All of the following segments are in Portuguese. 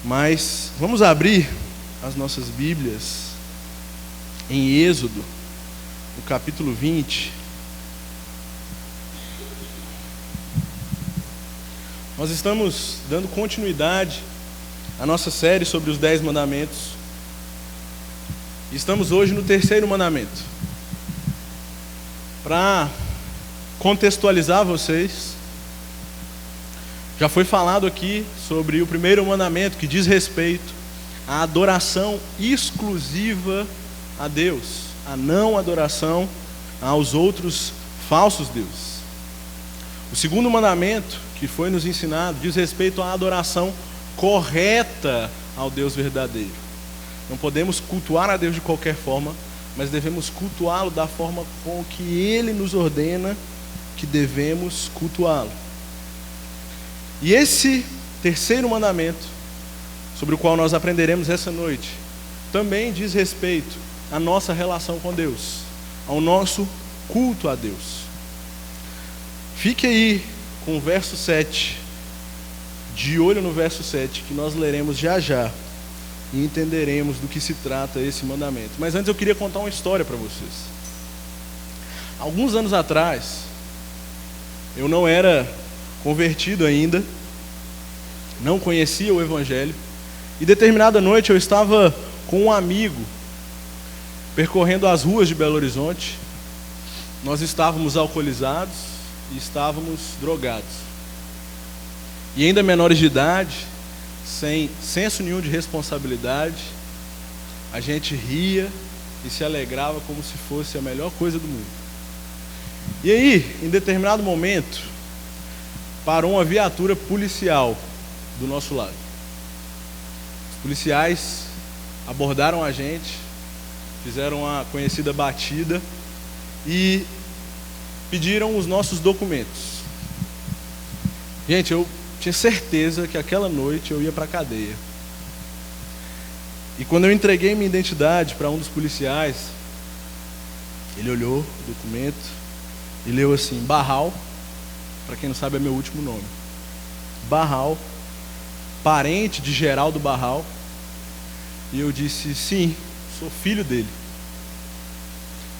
Mas vamos abrir as nossas Bíblias em Êxodo, no capítulo 20. Nós estamos dando continuidade à nossa série sobre os 10 mandamentos. Estamos hoje no terceiro mandamento. Para contextualizar vocês, já foi falado aqui sobre o primeiro mandamento, que diz respeito à adoração exclusiva a Deus, a não adoração aos outros falsos deuses. O segundo mandamento que foi nos ensinado diz respeito à adoração correta ao Deus verdadeiro. Não podemos cultuar a Deus de qualquer forma, mas devemos cultuá-lo da forma com que Ele nos ordena que devemos cultuá-lo. E esse terceiro mandamento, sobre o qual nós aprenderemos essa noite, também diz respeito à nossa relação com Deus, ao nosso culto a Deus. Fique aí com o verso 7, de olho no verso 7, que nós leremos já já e entenderemos do que se trata esse mandamento. Mas antes eu queria contar uma história para vocês. Alguns anos atrás, eu não era convertido ainda, não conhecia o Evangelho, e determinada noite eu estava com um amigo percorrendo as ruas de Belo Horizonte. Nós estávamos alcoolizados e estávamos drogados, e ainda menores de idade, sem senso nenhum de responsabilidade. A gente ria e se alegrava como se fosse a melhor coisa do mundo. E aí, em determinado momento, parou uma viatura policial do nosso lado. Os policiais abordaram a gente, fizeram a conhecida batida e pediram os nossos documentos. Gente, eu tinha certeza que aquela noite eu ia para a cadeia. E quando eu entreguei minha identidade para um dos policiais, ele olhou o documento e leu assim: Barral, para quem não sabe é meu último nome, Barral, parente de Geraldo Barral. E eu disse: sim, sou filho dele.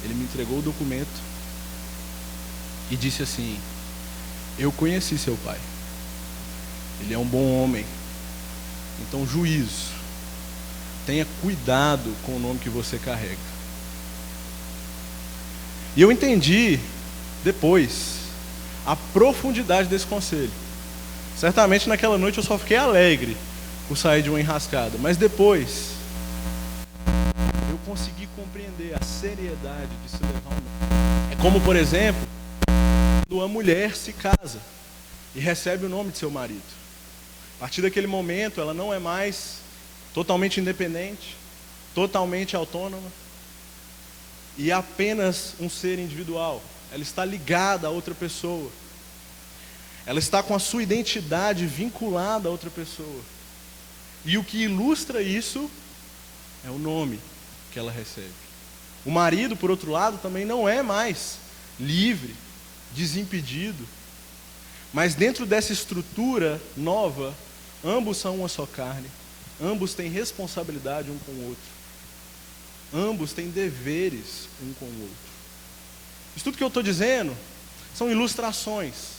Ele me entregou o documento e disse assim: eu conheci seu pai, ele é um bom homem, então juízo, tenha cuidado com o nome que você carrega. E eu entendi depois a profundidade desse conselho. Certamente naquela noite eu só fiquei alegre por sair de uma enrascada, mas depois eu consegui compreender a seriedade de se levar um nome. É como, por exemplo, quando uma mulher se casa e recebe o nome de seu marido. A partir daquele momento ela não é mais totalmente independente, totalmente autônoma e apenas um ser individual. Ela está ligada a outra pessoa. Ela está com a sua identidade vinculada a outra pessoa. E o que ilustra isso é o nome que ela recebe. O marido, por outro lado, também não é mais livre, desimpedido, mas dentro dessa estrutura nova, ambos são uma só carne, ambos têm responsabilidade um com o outro, ambos têm deveres um com o outro. Isso tudo que eu estou dizendo são ilustrações,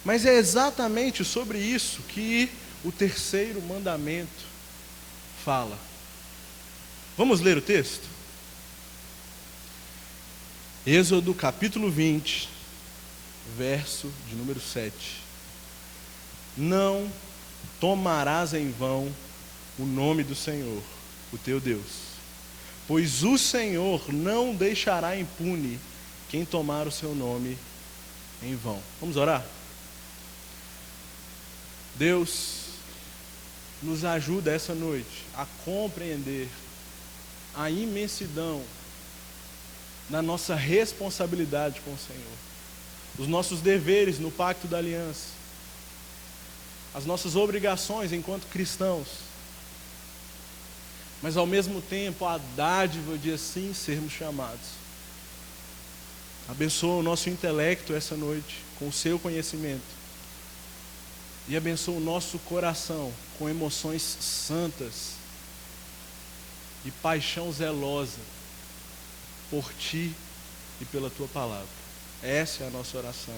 mas é exatamente sobre isso que o terceiro mandamento fala. Vamos ler o texto? Êxodo capítulo 20, verso de número 7. Não tomarás em vão o nome do Senhor, o teu Deus, pois o Senhor não deixará impune quem tomar o seu nome em vão. Vamos orar? Deus, nos ajuda essa noite a compreender a imensidão na nossa responsabilidade com o Senhor, os nossos deveres no pacto da aliança, as nossas obrigações enquanto cristãos, mas ao mesmo tempo a dádiva de assim sermos chamados. Abençoa o nosso intelecto essa noite com o seu conhecimento e abençoa o nosso coração com emoções santas e paixão zelosa por Ti e pela Tua palavra. Essa é a nossa oração,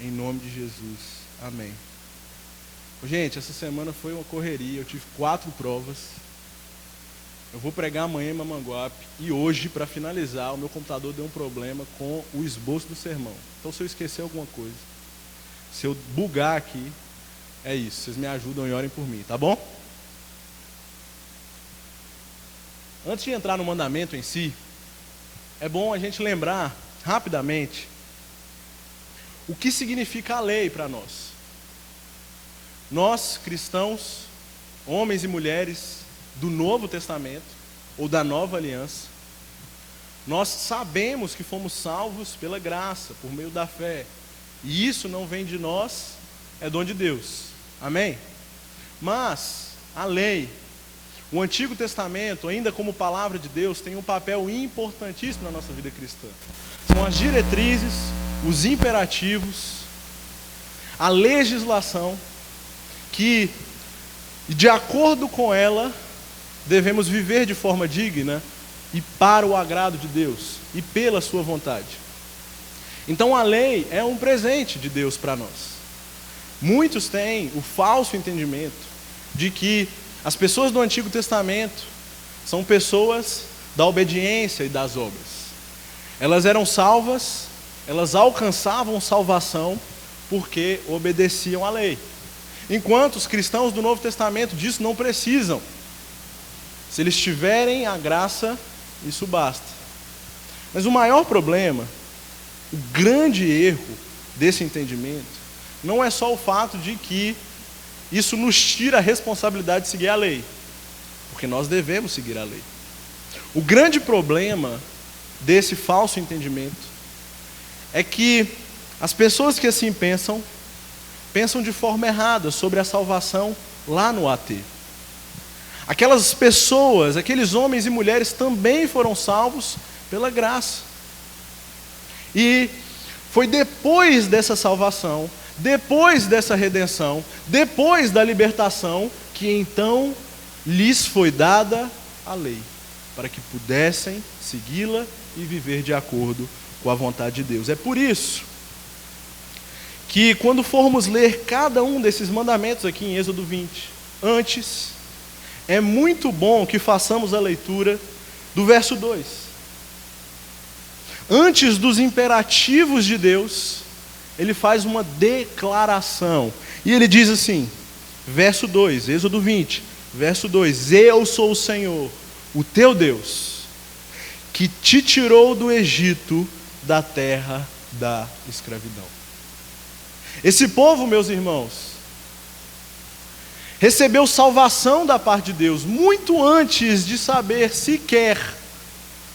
em nome de Jesus. Amém. Gente, essa semana foi uma correria, eu tive 4 provas. Eu vou pregar amanhã em Mamanguape e hoje, para finalizar, o meu computador deu um problema com o esboço do sermão. Então, se eu esquecer alguma coisa, se eu bugar aqui, é isso. Vocês me ajudam e orem por mim, tá bom? Antes de entrar no mandamento em si, é bom a gente lembrar rapidamente o que significa a lei para nós. Nós, cristãos, homens e mulheres do Novo Testamento ou da Nova Aliança, nós sabemos que fomos salvos pela graça, por meio da fé. E isso não vem de nós, é dom de Deus. Amém? Mas a lei, o Antigo Testamento, ainda como palavra de Deus, tem um papel importantíssimo na nossa vida cristã. São as diretrizes, os imperativos, a legislação que, de acordo com ela, devemos viver de forma digna e para o agrado de Deus e pela sua vontade. Então a lei é um presente de Deus para nós. Muitos têm o falso entendimento de que as pessoas do Antigo Testamento são pessoas da obediência e das obras. Elas eram salvas, elas alcançavam salvação porque obedeciam à lei. Enquanto os cristãos do Novo Testamento disso não precisam. Se eles tiverem a graça, isso basta. Mas o maior problema, o grande erro desse entendimento, não é só o fato de que isso nos tira a responsabilidade de seguir a lei, porque nós devemos seguir a lei. O grande problema desse falso entendimento é que as pessoas que assim pensam de forma errada sobre a salvação lá no AT. Aquelas pessoas, aqueles homens e mulheres também foram salvos pela graça. E foi depois dessa salvação, depois dessa redenção, depois da libertação, que então lhes foi dada a lei, para que pudessem segui-la e viver de acordo com a vontade de Deus. É por isso que quando formos ler cada um desses mandamentos aqui em Êxodo 20, antes, é muito bom que façamos a leitura do verso 2. Antes dos imperativos de Deus, ele faz uma declaração. E ele diz assim, verso 2, Êxodo 20, verso 2: Eu sou o Senhor, o teu Deus, que te tirou do Egito, da terra da escravidão. Esse povo, meus irmãos, recebeu salvação da parte de Deus muito antes de saber sequer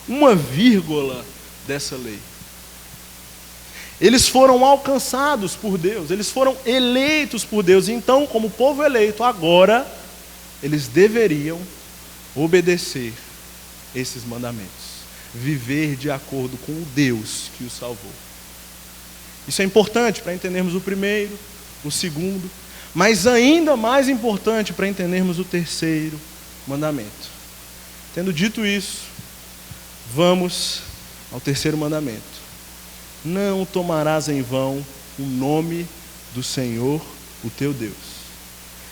uma vírgula dessa lei. Eles foram alcançados por Deus, eles foram eleitos por Deus. Então, como povo eleito, agora eles deveriam obedecer esses mandamentos, viver de acordo com o Deus que os salvou. Isso é importante para entendermos o primeiro, o segundo, mas ainda mais importante para entendermos o terceiro mandamento. Tendo dito isso, vamos ao terceiro mandamento. Não tomarás em vão o nome do Senhor, o teu Deus.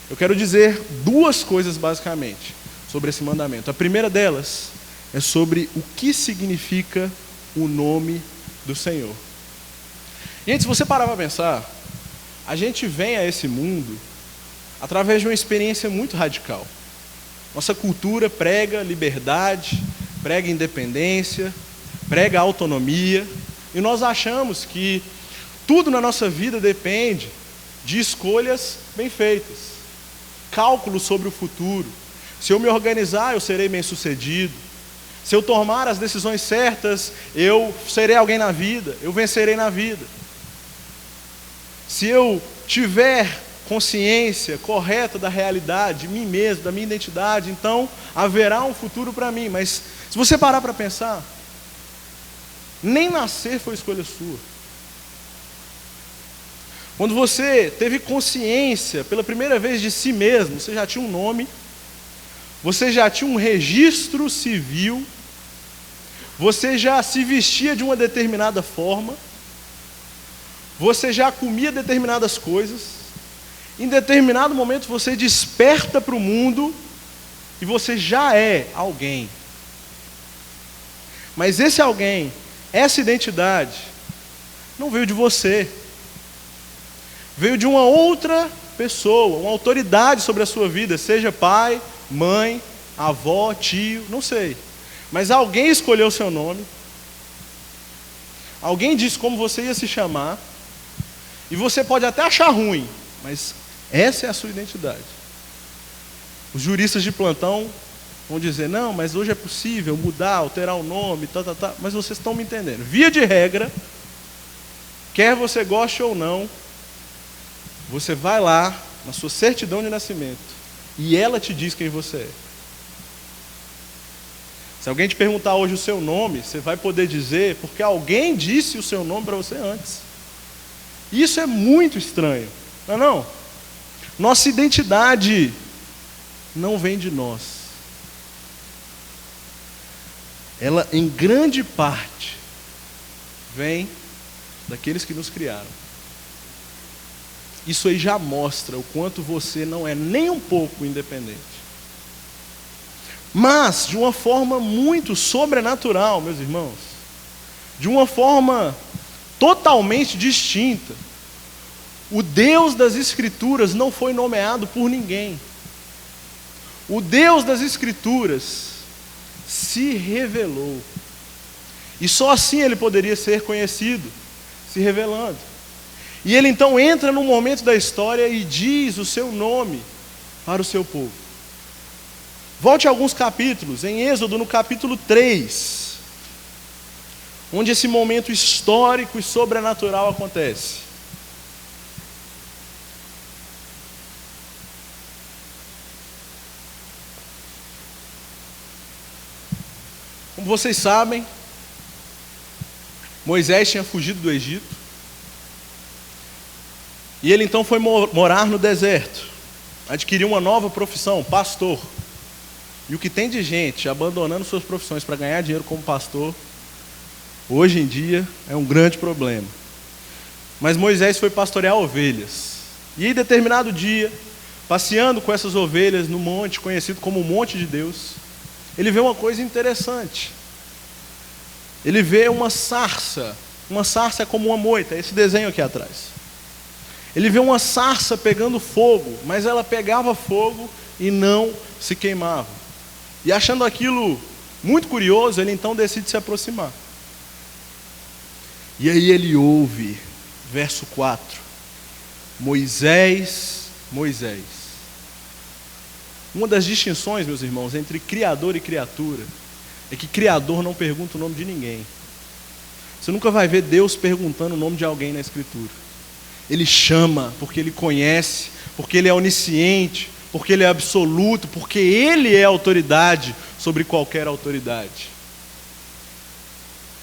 Eu quero dizer 2 coisas basicamente sobre esse mandamento. A primeira delas é sobre o que significa o nome do Senhor. Gente, se você parar para pensar, a gente vem a esse mundo através de uma experiência muito radical. Nossa cultura prega liberdade, prega independência, prega autonomia, e nós achamos que tudo na nossa vida depende de escolhas bem feitas, cálculos sobre o futuro. Se eu me organizar, eu serei bem-sucedido. Se eu tomar as decisões certas, eu serei alguém na vida, eu vencerei na vida. Se eu tiver consciência correta da realidade, de mim mesmo, da minha identidade, então haverá um futuro para mim. Mas se você parar para pensar, nem nascer foi escolha sua. Quando você teve consciência pela primeira vez de si mesmo, você já tinha um nome, você já tinha um registro civil, você já se vestia de uma determinada forma, você já comia determinadas coisas, em determinado momento você desperta para o mundo e você já é alguém. Mas esse alguém, essa identidade, não veio de você. Veio de uma outra pessoa, uma autoridade sobre a sua vida, seja pai, mãe, avó, tio, não sei. Mas alguém escolheu o seu nome, alguém disse como você ia se chamar, e você pode até achar ruim, mas essa é a sua identidade. Os juristas de plantão vão dizer, não, mas hoje é possível mudar, alterar o nome, mas vocês estão me entendendo. Via de regra, quer você goste ou não, você vai lá, na sua certidão de nascimento, e ela te diz quem você é. Se alguém te perguntar hoje o seu nome, você vai poder dizer, porque alguém disse o seu nome para você antes. Isso é muito estranho, não é não? Nossa identidade não vem de nós. Ela, em grande parte, vem daqueles que nos criaram. Isso aí já mostra o quanto você não é nem um pouco independente. Mas, de uma forma muito sobrenatural, meus irmãos, de uma forma totalmente distinta, o Deus das Escrituras não foi nomeado por ninguém. O Deus das Escrituras se revelou. E só assim ele poderia ser conhecido, se revelando. E ele então entra num momento da história e diz o seu nome para o seu povo. Volte a alguns capítulos, em Êxodo no capítulo 3, onde esse momento histórico e sobrenatural acontece. Como vocês sabem, Moisés tinha fugido do Egito. E ele então foi morar no deserto, adquiriu uma nova profissão, pastor. E o que tem de gente abandonando suas profissões para ganhar dinheiro como pastor, hoje em dia é um grande problema. Mas Moisés foi pastorear ovelhas. E em determinado dia, passeando com essas ovelhas no monte, conhecido como o Monte de Deus, ele vê uma coisa interessante. Ele vê uma sarça. Uma sarça é como uma moita, esse desenho aqui atrás. Ele vê uma sarça pegando fogo, mas ela pegava fogo e não se queimava. E achando aquilo muito curioso, ele então decide se aproximar. E aí ele ouve, verso 4, Moisés, Moisés. Uma das distinções, meus irmãos, entre Criador e criatura, é que Criador não pergunta o nome de ninguém. Você nunca vai ver Deus perguntando o nome de alguém na Escritura. Ele chama, porque Ele conhece, porque Ele é onisciente, porque Ele é absoluto, porque Ele é autoridade sobre qualquer autoridade.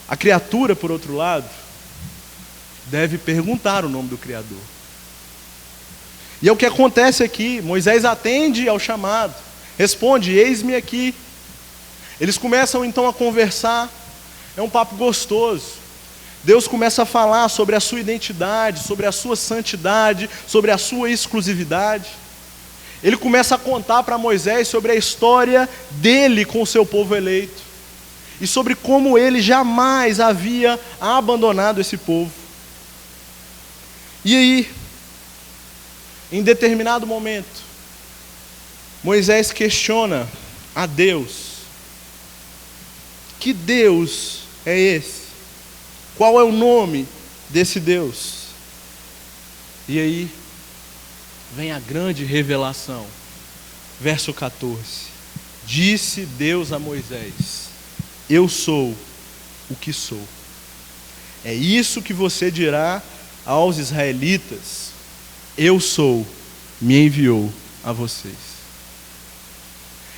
A criatura, por outro lado, deve perguntar o nome do Criador. E é o que acontece aqui. Moisés atende ao chamado, responde, eis-me aqui. Eles começam então a conversar, é um papo gostoso. Deus começa a falar sobre a sua identidade, sobre a sua santidade, sobre a sua exclusividade. Ele começa a contar para Moisés sobre a história dele com o seu povo eleito. E sobre como ele jamais havia abandonado esse povo. E aí, em determinado momento, Moisés questiona a Deus. Que Deus é esse? Qual é o nome desse Deus? E aí, vem a grande revelação. Verso 14. Disse Deus a Moisés: eu sou o que sou. É isso que você dirá aos israelitas: eu sou, me enviou a vocês.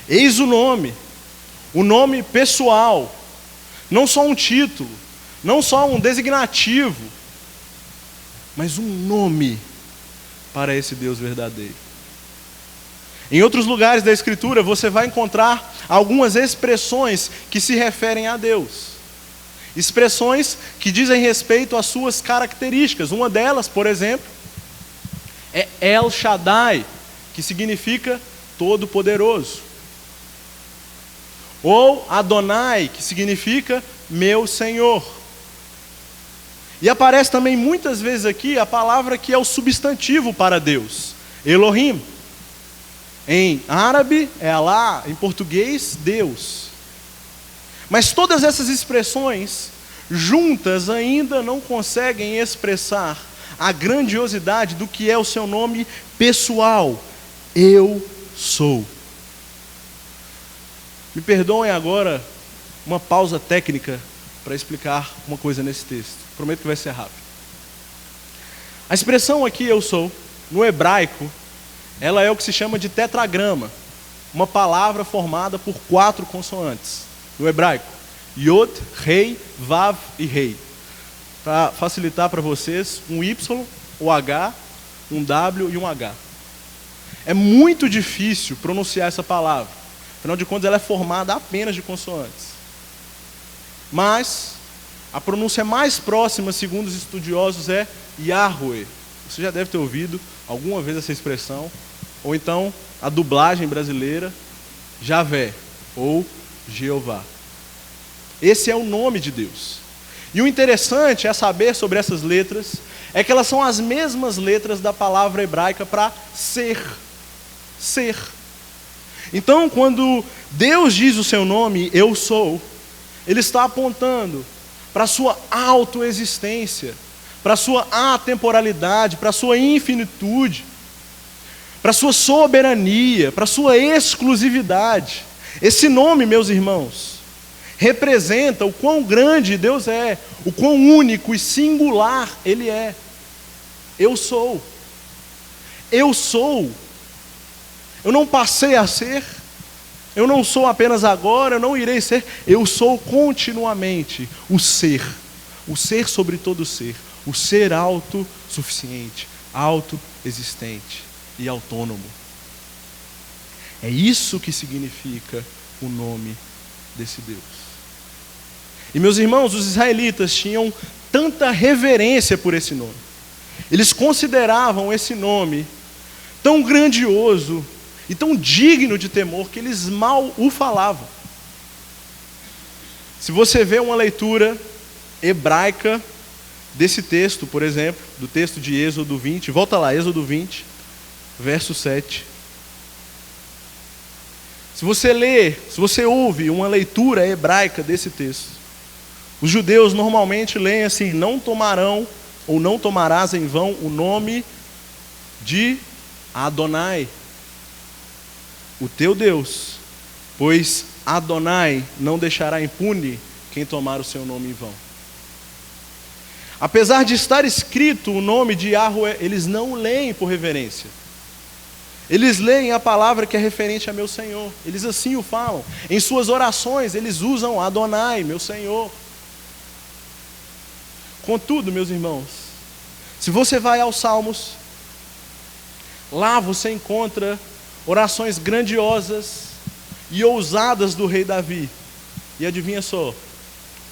Eis o nome pessoal, não só um título, não só um designativo, mas um nome para esse Deus verdadeiro. Em outros lugares da Escritura, você vai encontrar algumas expressões que se referem a Deus. Expressões que dizem respeito às suas características. Uma delas, por exemplo, é El Shaddai, que significa Todo-Poderoso. Ou Adonai, que significa Meu Senhor. E aparece também muitas vezes aqui a palavra que é o substantivo para Deus, Elohim. Em árabe é Alá, em português, Deus. Mas todas essas expressões juntas ainda não conseguem expressar a grandiosidade do que é o seu nome pessoal. Eu sou. Me perdoem agora uma pausa técnica para explicar uma coisa nesse texto. Prometo que vai ser rápido. A expressão aqui, eu sou, no hebraico, ela é o que se chama de tetragrama. Uma palavra formada por 4 consoantes. No hebraico, Yod, Rei, Vav e Rei. Para facilitar para vocês, um Y, o H, um W e um H. É muito difícil pronunciar essa palavra. Afinal de contas, ela é formada apenas de consoantes. Mas a pronúncia mais próxima, segundo os estudiosos, é Yahweh. Você já deve ter ouvido alguma vez essa expressão. Ou então, a dublagem brasileira, Javé, ou Jeová. Esse é o nome de Deus. E o interessante é saber sobre essas letras, é que elas são as mesmas letras da palavra hebraica para ser. Ser. Então, quando Deus diz o seu nome, eu sou, Ele está apontando para a sua autoexistência, para a sua atemporalidade, para a sua infinitude, para a sua soberania, para a sua exclusividade. Esse nome, meus irmãos, representa o quão grande Deus é, o quão único e singular Ele é. Eu sou. Eu sou. Eu não passei a ser. Eu não sou apenas agora, eu não irei ser. Eu sou continuamente o ser sobre todo ser, o ser autossuficiente, autoexistente e autônomo. É isso que significa o nome desse Deus. E meus irmãos, os israelitas tinham tanta reverência por esse nome. Eles consideravam esse nome tão grandioso e tão digno de temor que eles mal o falavam. Se você vê uma leitura hebraica desse texto, por exemplo, do texto de Êxodo 20, volta lá, Êxodo 20, verso 7. Se você ouve uma leitura hebraica desse texto, os judeus normalmente leem assim: não tomarão ou não tomarás em vão o nome de Adonai, o teu Deus, pois Adonai não deixará impune quem tomar o seu nome em vão. Apesar de estar escrito o nome de Yahweh, eles não leem por reverência. Eles leem a palavra que é referente a meu Senhor. Eles assim o falam. Em suas orações, eles usam Adonai, meu Senhor. Contudo, meus irmãos, se você vai aos Salmos, lá você encontra orações grandiosas e ousadas do rei Davi. E adivinha só,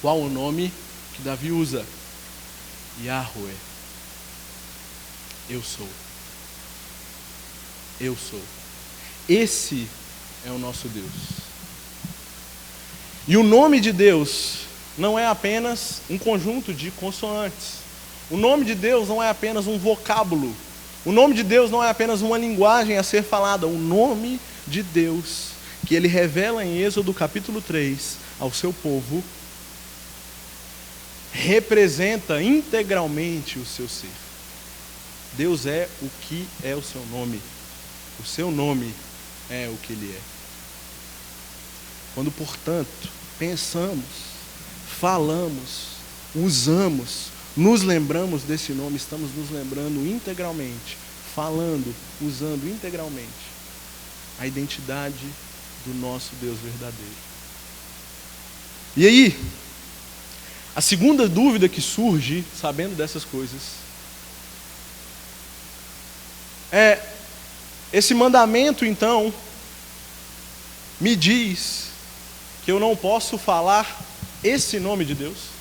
qual o nome que Davi usa? Yahweh. Eu sou. Eu sou. Esse é o nosso Deus. E o nome de Deus não é apenas um conjunto de consoantes. O nome de Deus não é apenas um vocábulo. O nome de Deus não é apenas uma linguagem a ser falada. O nome de Deus, que Ele revela em Êxodo capítulo 3 ao seu povo, representa integralmente o seu ser. Deus é o que é o seu nome. O seu nome é o que Ele é. Quando, portanto, pensamos, falamos, usamos, nos lembramos desse nome, estamos nos lembrando integralmente, falando, usando integralmente a identidade do nosso Deus verdadeiro. E aí, a segunda dúvida que surge, sabendo dessas coisas, Esse mandamento, então, me diz que eu não posso falar esse nome de Deus.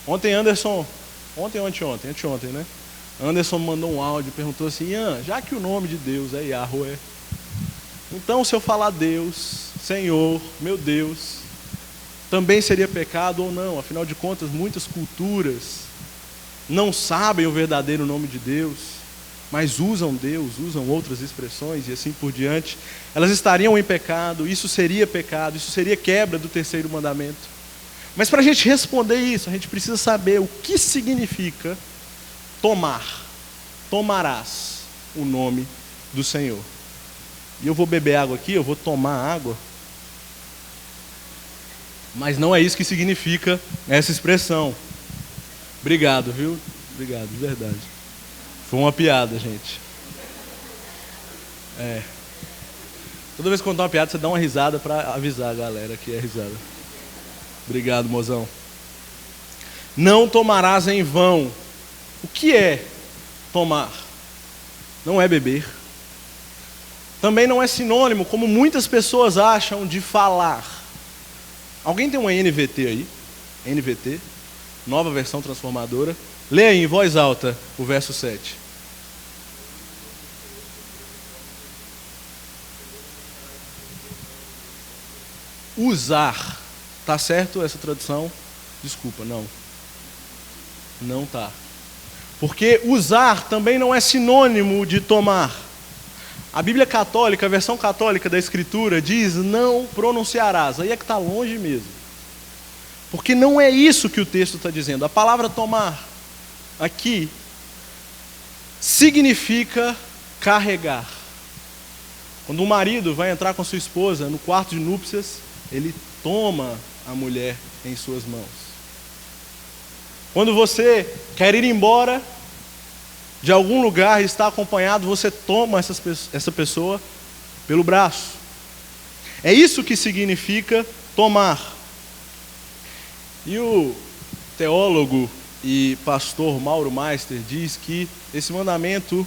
Ontem, né? Anderson mandou um áudio, perguntou assim: Ian, já que o nome de Deus é Yahweh, então se eu falar Deus, Senhor, meu Deus, também seria pecado ou não? Afinal de contas, muitas culturas não sabem o verdadeiro nome de Deus, mas usam Deus, usam outras expressões e assim por diante. Elas estariam em pecado, isso seria pecado, isso seria quebra do terceiro mandamento. Mas para a gente responder isso, a gente precisa saber o que significa tomar. Tomarás o nome do Senhor. E eu vou beber água aqui, eu vou tomar água. Mas não é isso que significa essa expressão. Obrigado, viu? Obrigado, de verdade. Foi uma piada, gente. Toda vez que contar uma piada, você dá uma risada para avisar a galera que é risada. Obrigado, mozão. Não tomarás em vão. O que é tomar? Não é beber. Também não é sinônimo, como muitas pessoas acham, de falar. Alguém tem uma NVT aí? NVT, nova versão transformadora. Lê aí em voz alta o verso 7. Usar. Tá certo essa tradução? Desculpa, não. Não tá. Porque usar também não é sinônimo de tomar. A Bíblia católica, a versão católica da Escritura, diz: não pronunciarás. Aí é que está longe mesmo. Porque não é isso que o texto está dizendo. A palavra tomar aqui significa carregar. Quando um marido vai entrar com sua esposa no quarto de núpcias, ele toma a mulher em suas mãos. Quando você quer ir embora de algum lugar e está acompanhado, você toma essa pessoa pelo braço. É isso que significa tomar. E o teólogo e pastor Mauro Meister diz que esse mandamento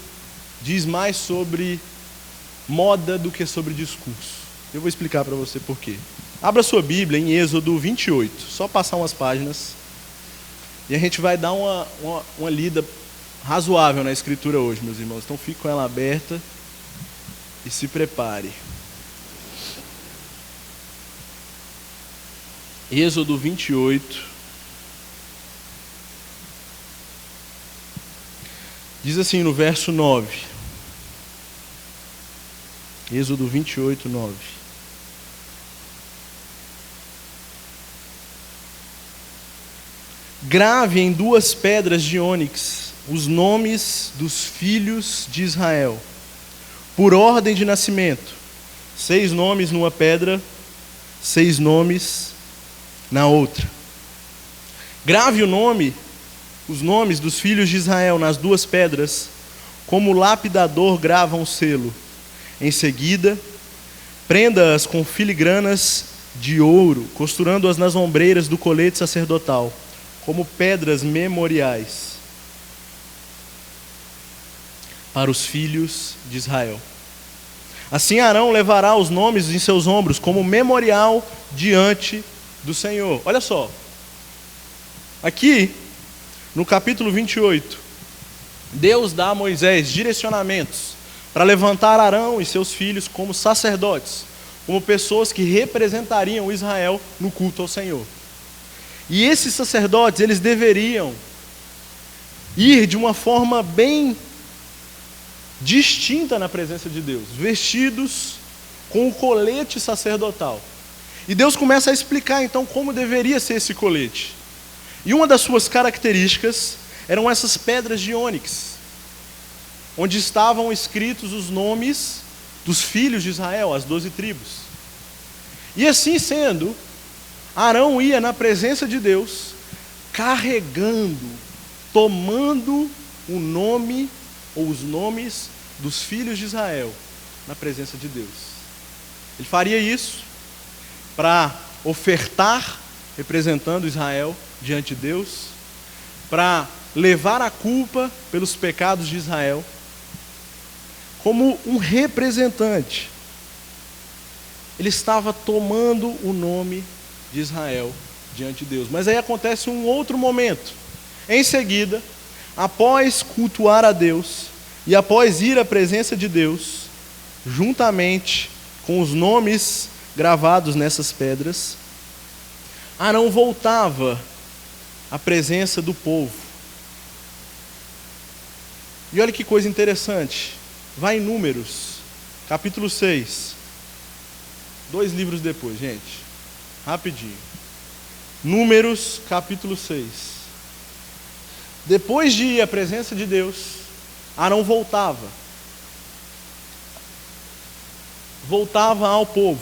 diz mais sobre moda do que sobre discurso. Eu vou explicar para você por quê. Abra sua Bíblia em Êxodo 28, só passar umas páginas, e a gente vai dar uma lida razoável na Escritura hoje, meus irmãos. Então fique com ela aberta e se prepare. Êxodo 28. Diz assim no verso 9. Êxodo 28, 9. Grave em 2 pedras de ônix os nomes dos filhos de Israel, por ordem de nascimento. 6 nomes numa pedra, 6 nomes na outra. Grave os nomes dos filhos de Israel nas 2 pedras, como o lapidador grava um selo. Em seguida, prenda-as com filigranas de ouro, costurando-as nas ombreiras do colete sacerdotal, como pedras memoriais para os filhos de Israel. Assim Arão levará os nomes em seus ombros como memorial diante do Senhor. Olha só, aqui no capítulo 28, Deus dá a Moisés direcionamentos para levantar Arão e seus filhos como sacerdotes, como pessoas que representariam Israel no culto ao Senhor. E esses sacerdotes, eles deveriam ir de uma forma bem distinta na presença de Deus, vestidos com o colete sacerdotal. E Deus começa a explicar então como deveria ser esse colete. E uma das suas características eram essas pedras de ônix, onde estavam escritos os nomes dos filhos de Israel, as 12 tribos. E assim sendo, Arão ia na presença de Deus, carregando, tomando o nome ou os nomes dos filhos de Israel na presença de Deus. Ele faria isso para ofertar, representando Israel diante de Deus, para levar a culpa pelos pecados de Israel como um representante. Ele estava tomando o nome de Israel diante de Deus. Mas aí acontece um outro momento. Em seguida, após cultuar a Deus e após ir à presença de Deus, juntamente com os nomes gravados nessas pedras, Arão voltava à presença do povo. E olha que coisa interessante. Vai em Números, capítulo 6. 2 livros depois, gente. Rapidinho. Números, capítulo 6. Depois de ir à presença de Deus, Arão voltava. Voltava ao povo.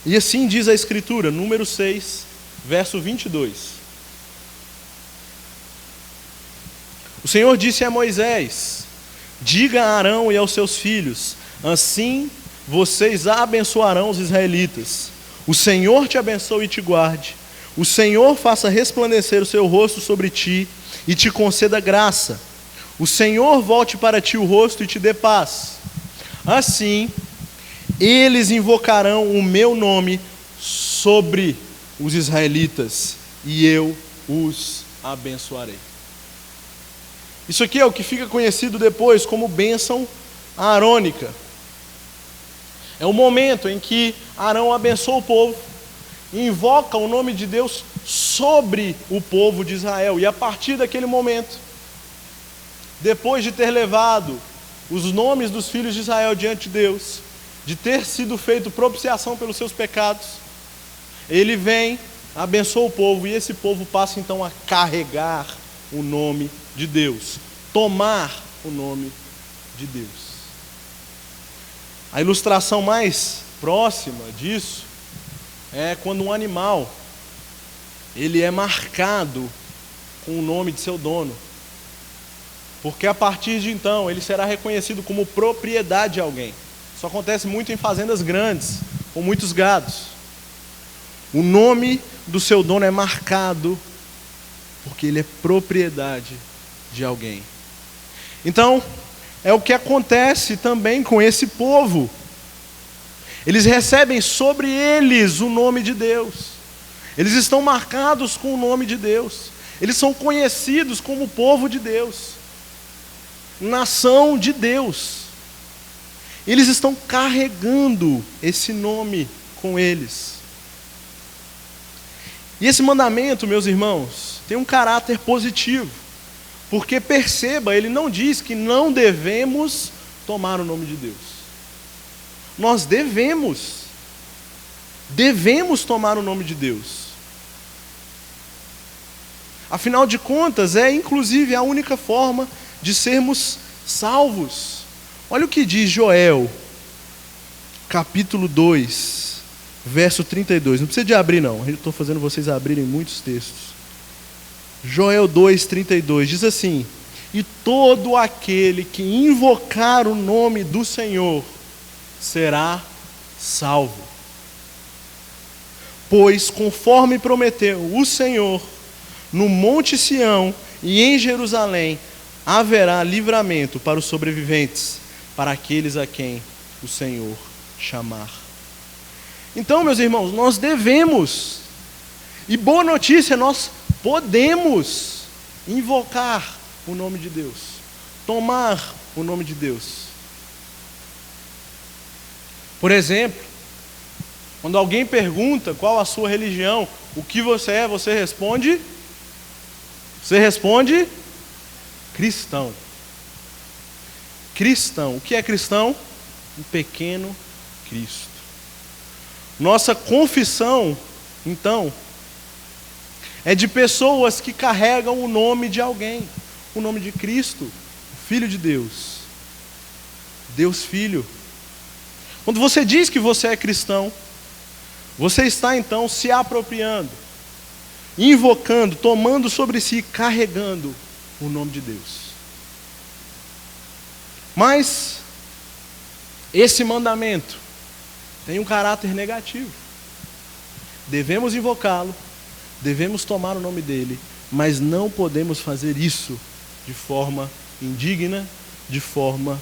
E assim diz a Escritura, número 6, verso 22. O Senhor disse a Moisés: diga a Arão e aos seus filhos, assim vocês abençoarão os israelitas. O Senhor te abençoe e te guarde. O Senhor faça resplandecer o seu rosto sobre ti e te conceda graça. O Senhor volte para ti o rosto e te dê paz. Assim, eles invocarão o meu nome sobre os israelitas e eu os abençoarei. Isso aqui é o que fica conhecido depois como bênção arônica. É o momento em que Arão abençoa o povo, invoca o nome de Deus sobre o povo de Israel. E a partir daquele momento, depois de ter levado os nomes dos filhos de Israel diante de Deus, de ter sido feito propiciação pelos seus pecados, ele vem, abençoa o povo, e esse povo passa então a carregar o nome de Deus, tomar o nome de Deus. A ilustração mais próxima disso é quando um animal ele é marcado com o nome de seu dono, porque a partir de então ele será reconhecido como propriedade de alguém. Isso acontece muito em fazendas grandes, com muitos gados. O nome do seu dono é marcado porque ele é propriedade de alguém. Então, é o que acontece também com esse povo. Eles recebem sobre eles o nome de Deus. Eles estão marcados com o nome de Deus. Eles são conhecidos como povo de Deus, nação de Deus. Eles estão carregando esse nome com eles. E esse mandamento, meus irmãos, tem um caráter positivo. Porque perceba, ele não diz que não devemos tomar o nome de Deus. Nós devemos tomar o nome de Deus. Afinal de contas, é inclusive a única forma de sermos salvos. Olha o que diz Joel, capítulo 2, verso 32. Não precisa de abrir não, eu estou fazendo vocês abrirem muitos textos. Joel 2,32 diz assim: e todo aquele que invocar o nome do Senhor será salvo. Pois conforme prometeu o Senhor, no monte Sião e em Jerusalém haverá livramento para os sobreviventes, para aqueles a quem o Senhor chamar. Então, meus irmãos, nós devemos, e boa notícia, nós podemos invocar o nome de Deus, tomar o nome de Deus. Por exemplo, quando alguém pergunta qual a sua religião, o que você é, você responde cristão. Cristão. O que é cristão? Um pequeno Cristo. Nossa confissão, então, é de pessoas que carregam o nome de alguém, o nome de Cristo, o Filho de Deus, Deus Filho. Quando você diz que você é cristão, você está então se apropriando, invocando, tomando sobre si, carregando o nome de Deus. Mas esse mandamento tem um caráter negativo. Devemos invocá-lo, devemos tomar o nome dele, mas não podemos fazer isso de forma indigna, de forma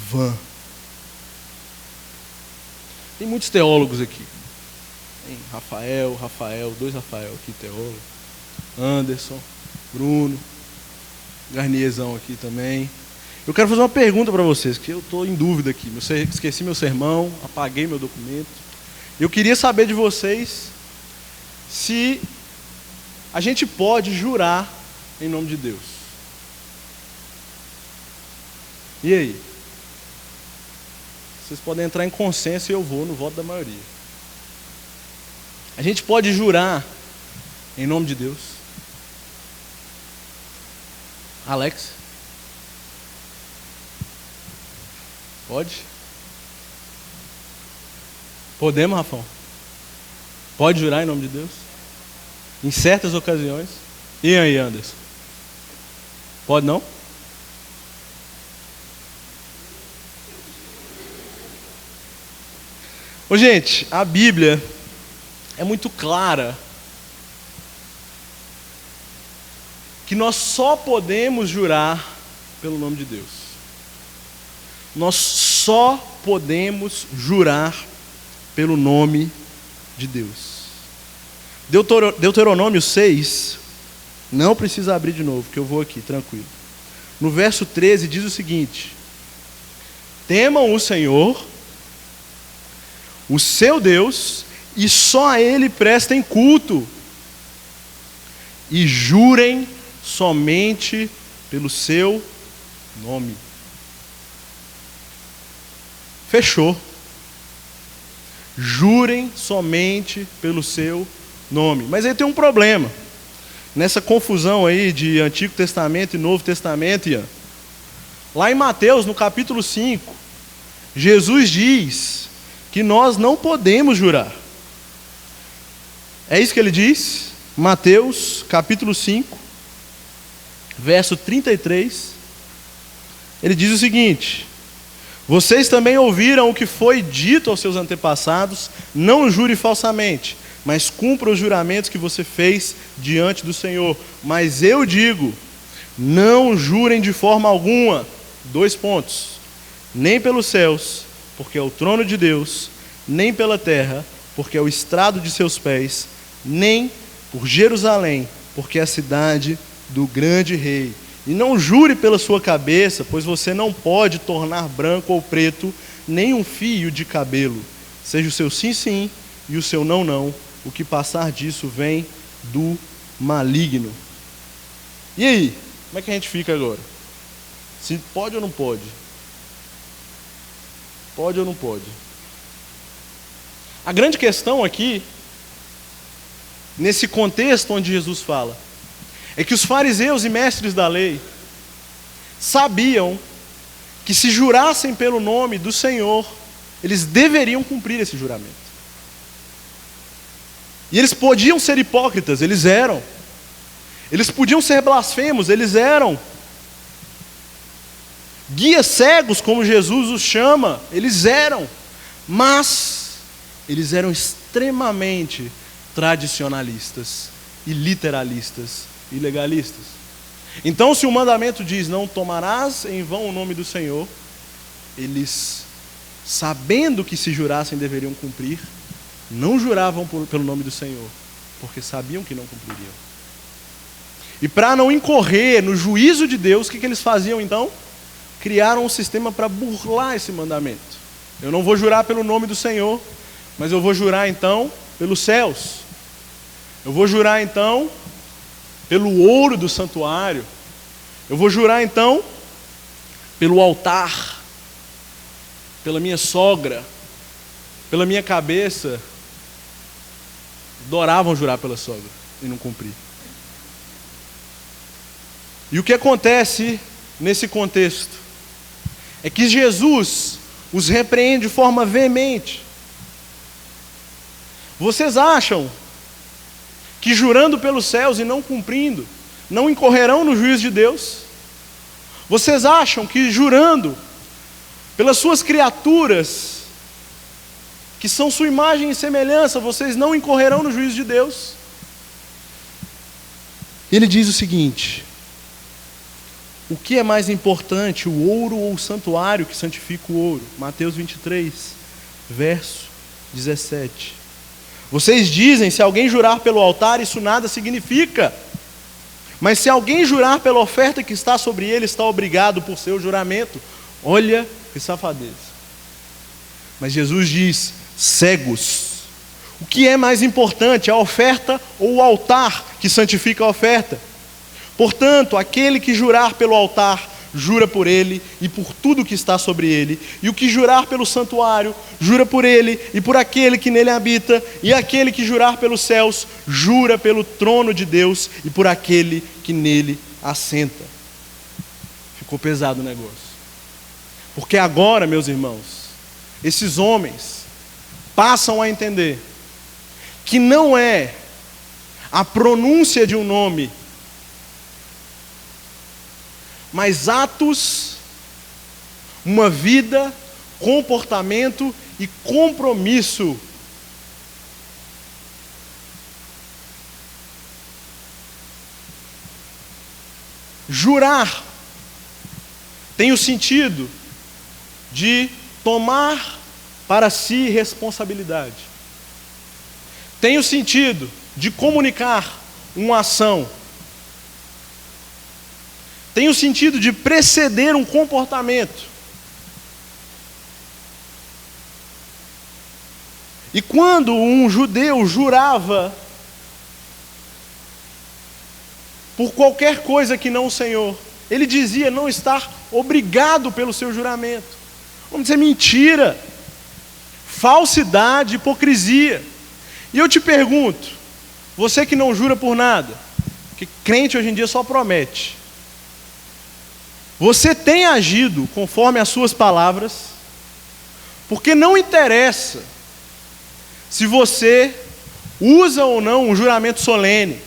vã. Tem muitos teólogos aqui. Tem Rafael, dois Rafael aqui, teólogo. Anderson, Bruno, Garnierzão aqui também. Eu quero fazer uma pergunta para vocês, que eu estou em dúvida aqui. Eu esqueci meu sermão, apaguei meu documento. Eu queria saber de vocês se a gente pode jurar em nome de Deus. E aí? Vocês podem entrar em consenso e eu vou no voto da maioria. A gente pode jurar em nome de Deus? Alex? Pode? Podemos, Rafão? Pode jurar em nome de Deus? Em certas ocasiões? E aí, Anderson? Pode não? Ô, gente, a Bíblia é muito clara que nós só podemos jurar pelo nome de Deus. Nós só podemos jurar pelo nome de Deus. Deuteronômio 6, não precisa abrir de novo, que eu vou aqui, tranquilo. No verso 13 diz o seguinte: temam o Senhor, o seu Deus, e só a Ele prestem culto, e jurem somente pelo seu nome. Fechou. Jurem somente pelo seu nome. Mas aí tem um problema. Nessa confusão aí de Antigo Testamento e Novo Testamento, Ian. Lá em Mateus, no capítulo 5, Jesus diz que nós não podemos jurar. É isso que ele diz? Mateus, capítulo 5, verso 33. Ele diz o seguinte: vocês também ouviram o que foi dito aos seus antepassados: não jure falsamente, mas cumpra os juramentos que você fez diante do Senhor. Mas eu digo, não jurem de forma alguma. 2 pontos. Nem pelos céus, porque é o trono de Deus, nem pela terra, porque é o estrado de seus pés, nem por Jerusalém, porque é a cidade do grande rei. E não jure pela sua cabeça, pois você não pode tornar branco ou preto nem um fio de cabelo. Seja o seu sim, sim, e o seu não, não. O que passar disso vem do maligno. E aí? Como é que a gente fica agora? Se pode ou não pode? Pode ou não pode? A grande questão aqui, nesse contexto onde Jesus fala, é que os fariseus e mestres da lei sabiam que se jurassem pelo nome do Senhor, eles deveriam cumprir esse juramento. E eles podiam ser hipócritas, eles eram. Eles podiam ser blasfemos, eles eram. Guias cegos, como Jesus os chama, eles eram. Mas eles eram extremamente tradicionalistas e literalistas e legalistas. Então, se o mandamento diz: não tomarás em vão o nome do Senhor, eles, sabendo que se jurassem deveriam cumprir, não juravam pelo nome do Senhor, porque sabiam que não cumpririam. E para não incorrer no juízo de Deus, o que eles faziam então? Criaram um sistema para burlar esse mandamento. Eu não vou jurar pelo nome do Senhor, mas eu vou jurar então pelos céus. Eu vou jurar então pelo ouro do santuário. Eu vou jurar então pelo altar, pela minha sogra, pela minha cabeça. Adoravam jurar pela sogra e não cumprir. E o que acontece nesse contexto é que Jesus os repreende de forma veemente. Vocês acham que jurando pelos céus e não cumprindo, não incorrerão no juízo de Deus? Vocês acham que jurando pelas suas criaturas, que são sua imagem e semelhança, vocês não incorrerão no juízo de Deus? Ele diz o seguinte: o que é mais importante, o ouro ou o santuário que santifica o ouro? Mateus 23, verso 17. Vocês dizem, se alguém jurar pelo altar, isso nada significa. Mas se alguém jurar pela oferta que está sobre ele, está obrigado por seu juramento. Olha que safadeza. Mas Jesus diz: cegos. O que é mais importante, a oferta ou o altar que santifica a oferta? Portanto, aquele que jurar pelo altar, jura por ele e por tudo que está sobre ele. E o que jurar pelo santuário, jura por ele e por aquele que nele habita. E aquele que jurar pelos céus, jura pelo trono de Deus e por aquele que nele assenta. Ficou pesado o negócio. Porque agora, meus irmãos, esses homens passam a entender que não é a pronúncia de um nome, mas atos, uma vida, comportamento e compromisso. Jurar tem o sentido de tomar para si responsabilidade. Tem o sentido de comunicar uma ação. Tem o sentido de preceder um comportamento. E quando um judeu jurava por qualquer coisa que não o Senhor, ele dizia não estar obrigado pelo seu juramento. Vamos dizer mentira, falsidade, hipocrisia. E eu te pergunto, você que não jura por nada, que crente hoje em dia só promete, você tem agido conforme as suas palavras? Porque não interessa se você usa ou não um juramento solene.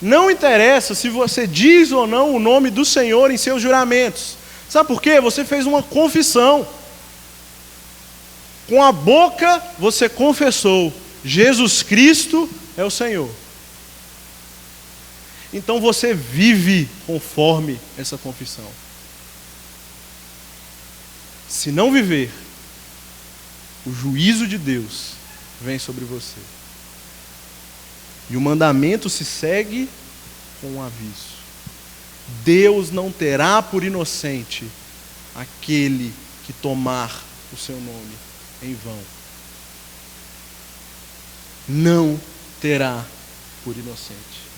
Não interessa se você diz ou não o nome do Senhor em seus juramentos. Sabe por quê? Você fez uma confissão. Com a boca você confessou: Jesus Cristo é o Senhor. Então você vive conforme essa confissão. Se não viver, o juízo de Deus vem sobre você. E o mandamento se segue com um aviso: Deus não terá por inocente aquele que tomar o seu nome em vão. Não terá por inocente.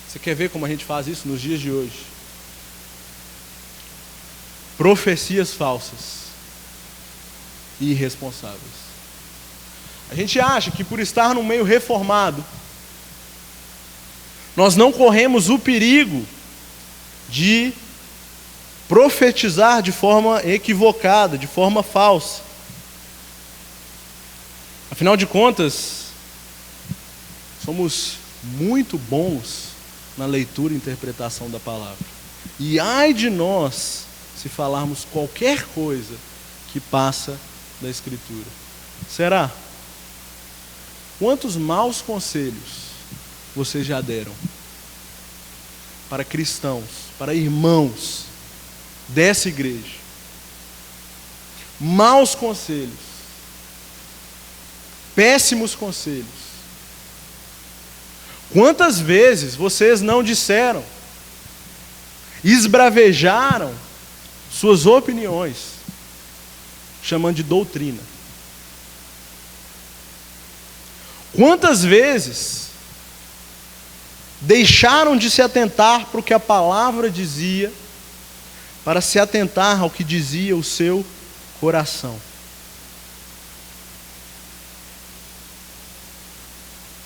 Você quer ver como a gente faz isso nos dias de hoje? Profecias falsas e irresponsáveis. A gente acha que por estar no meio reformado, nós não corremos o perigo de profetizar de forma equivocada, de forma falsa. Afinal de contas, somos muito bons na leitura e interpretação da palavra. E ai de nós se falarmos qualquer coisa que passa da Escritura. Será? Quantos maus conselhos vocês já deram para cristãos, para irmãos dessa igreja? Maus conselhos, péssimos conselhos. Quantas vezes vocês não disseram, esbravejaram suas opiniões, chamando de doutrina? Quantas vezes deixaram de se atentar para o que a palavra dizia, para se atentar ao que dizia o seu coração?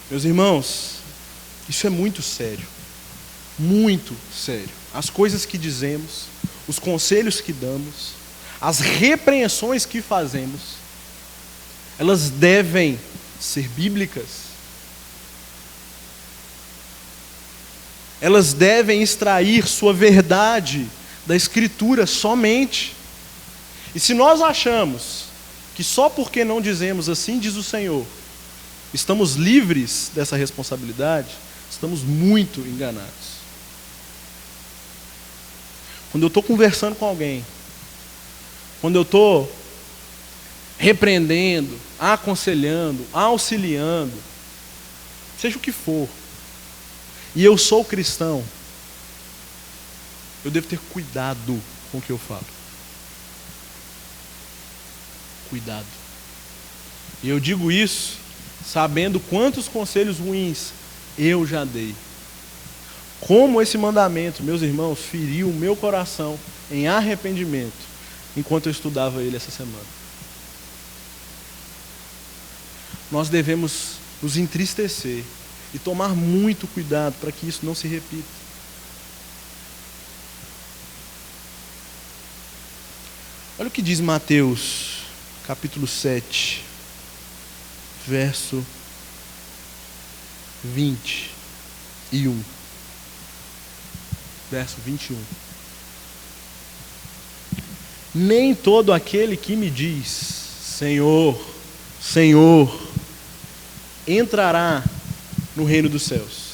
Meus irmãos, isso é muito sério, muito sério. As coisas que dizemos, os conselhos que damos, as repreensões que fazemos, elas devem ser bíblicas. Elas devem extrair sua verdade da Escritura somente. E se nós achamos que só porque não dizemos assim diz o Senhor, estamos livres dessa responsabilidade, Estamos muito enganados. Quando eu estou conversando com alguém, quando eu estou repreendendo, aconselhando, auxiliando, seja o que for, e eu sou cristão, eu devo ter cuidado com o que eu falo. Cuidado. E eu digo isso sabendo quantos conselhos ruins eu já dei. Como esse mandamento, meus irmãos, feriu o meu coração em arrependimento enquanto eu estudava ele essa semana. Nós devemos nos entristecer e tomar muito cuidado para que isso não se repita. Olha o que diz Mateus, capítulo 7, verso 21. Verso 21. Nem todo aquele que me diz, Senhor, Senhor, entrará no reino dos céus,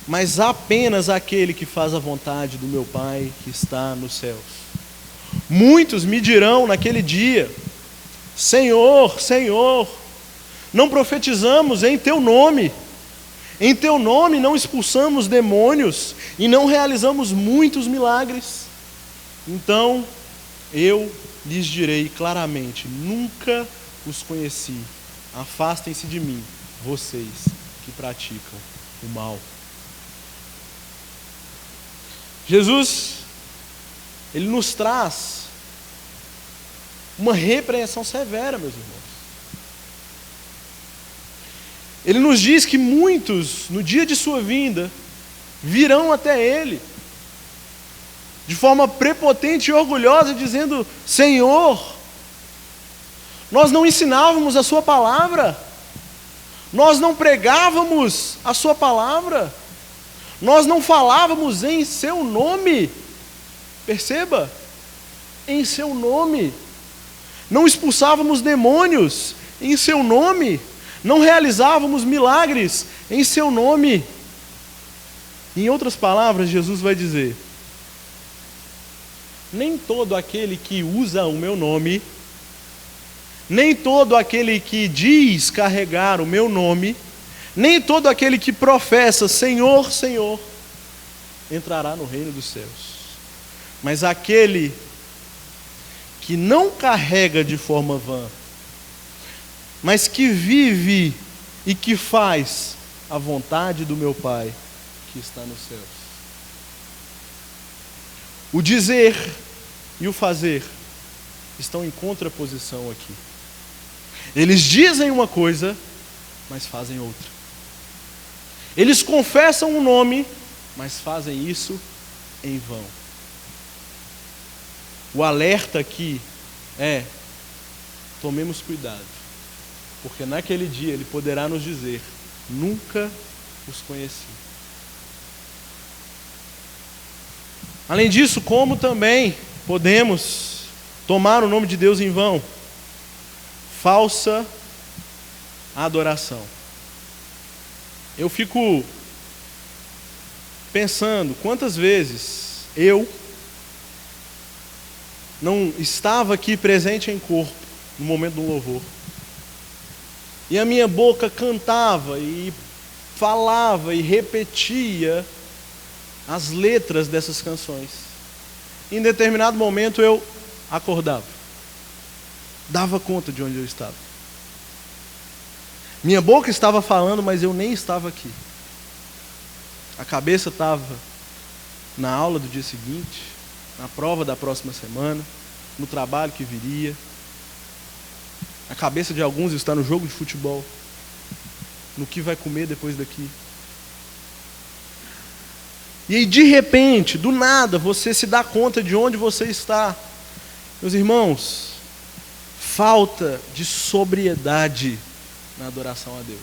mas apenas aquele que faz a vontade do meu Pai que está nos céus. Muitos me dirão naquele dia, Senhor, Senhor, não profetizamos em teu nome, em teu nome não expulsamos demônios e não realizamos muitos milagres. Então eu lhes direi claramente, nunca os conheci, afastem-se de mim, vocês que praticam o mal. Jesus, ele nos traz uma repreensão severa, meus irmãos. Ele nos diz que muitos, no dia de sua vinda, virão até ele, de forma prepotente e orgulhosa, dizendo, Senhor, nós não ensinávamos a sua palavra, nós não pregávamos a sua palavra, nós não falávamos em seu nome, perceba, em seu nome, não expulsávamos demônios em seu nome, não realizávamos milagres em seu nome. Em outras palavras, Jesus vai dizer, nem todo aquele que usa o meu nome, nem todo aquele que diz carregar o meu nome, nem todo aquele que professa Senhor, Senhor, entrará no reino dos céus. Mas aquele que não carrega de forma vã, mas que vive e que faz a vontade do meu Pai que está nos céus. O dizer e o fazer estão em contraposição aqui. Eles dizem uma coisa, mas fazem outra. Eles confessam um nome, mas fazem isso em vão. O alerta aqui é, tomemos cuidado, porque naquele dia ele poderá nos dizer, nunca os conheci. Além disso, como também podemos tomar o nome de Deus em vão? Falsa adoração. Eu fico pensando quantas vezes eu não estava aqui presente em corpo no momento do louvor, e a minha boca cantava e falava e repetia as letras dessas canções. Em determinado momento eu acordava, dava conta de onde eu estava. Minha boca estava falando, mas eu nem estava aqui. A cabeça estava na aula do dia seguinte, na prova da próxima semana, no trabalho que viria. A cabeça de alguns está no jogo de futebol, no que vai comer depois daqui. E aí, de repente, do nada, você se dá conta de onde você está. Meus irmãos, falta de sobriedade na adoração a Deus.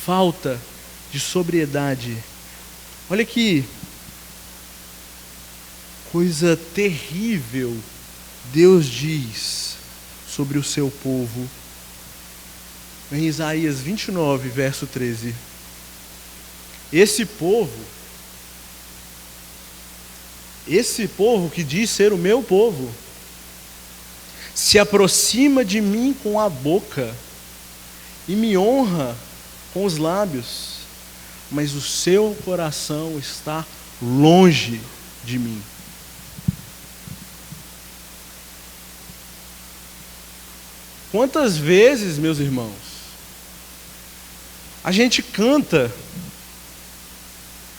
Falta de sobriedade. Olha que coisa terrível Deus diz sobre o seu povo Em Isaías 29, verso 13. Esse povo que diz ser o meu povo, se aproxima de mim com a boca e me honra com os lábios, mas o seu coração está longe de mim. Quantas vezes, meus irmãos, a gente canta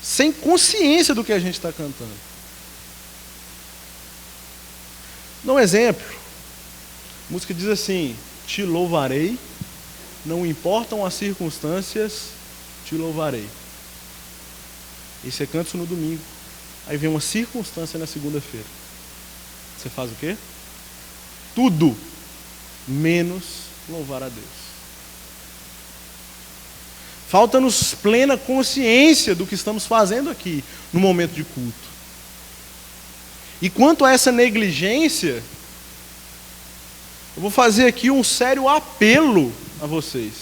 sem consciência do que a gente está cantando? Dá um exemplo. A música diz assim: te louvarei, não importam as circunstâncias, te louvarei. E você canta isso no domingo. Aí vem uma circunstância na segunda-feira. Você faz o quê? Tudo menos louvar a Deus. Falta-nos plena consciência do que estamos fazendo aqui no momento de culto. E quanto a essa negligência, eu vou fazer aqui um sério apelo a vocês.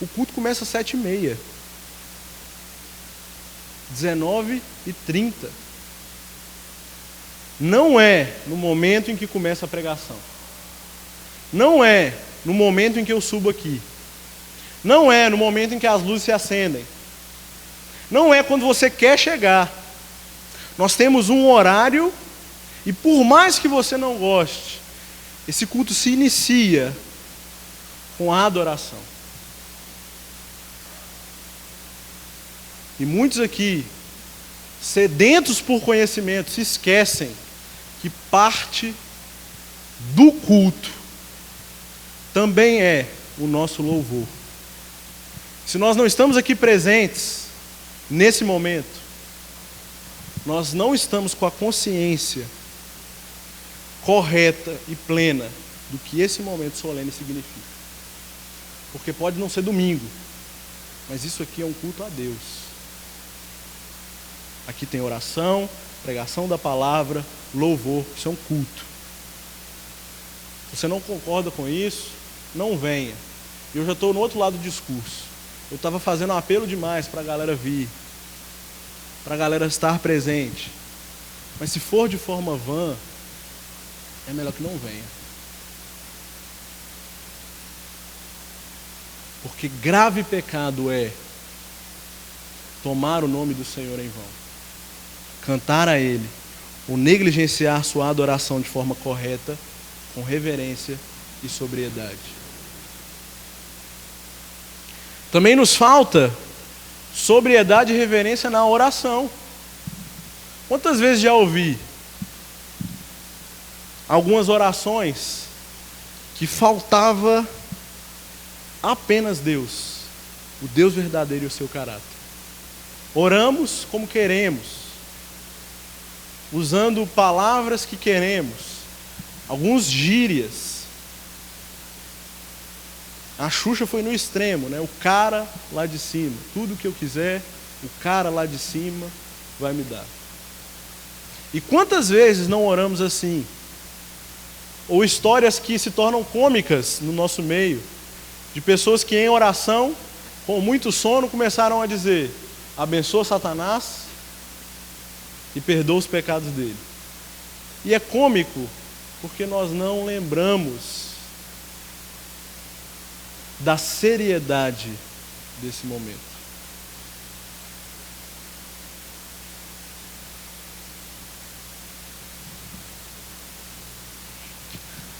O culto começa às 7h30. 19h30. Não é no momento em que começa a pregação. Não é no momento em que eu subo aqui. Não é no momento em que as luzes se acendem. Não é quando você quer chegar. Nós temos um horário, e por mais que você não goste, esse culto se inicia com a adoração. E muitos aqui, sedentos por conhecimento, se esquecem que parte do culto também é o nosso louvor. Se nós não estamos aqui presentes nesse momento, nós não estamos com a consciência correta e plena do que esse momento solene significa. Porque pode não ser domingo, mas isso aqui é um culto a Deus. Aqui tem oração, pregação da palavra, louvor, isso é um culto. Se você não concorda com isso, não venha. Eu já estou no outro lado do discurso. Eu estava fazendo um apelo demais para a galera vir, para a galera estar presente. Mas se for de forma vã, é melhor que não venha. Porque grave pecado é tomar o nome do Senhor em vão, cantar a Ele, ou negligenciar sua adoração de forma correta, com reverência e sobriedade. Também nos falta sobriedade e reverência na oração. Quantas vezes já ouvi algumas orações que faltava apenas Deus, o Deus verdadeiro e o seu caráter. Oramos como queremos, usando palavras que queremos, alguns gírias. A Xuxa foi no extremo, né? O cara lá de cima, tudo que eu quiser, o cara lá de cima vai me dar. E quantas vezes não oramos assim? Ou histórias que se tornam cômicas no nosso meio, de pessoas que em oração, com muito sono, começaram a dizer: abençoa Satanás e perdoa os pecados dele. E é cômico, porque nós não lembramos da seriedade desse momento.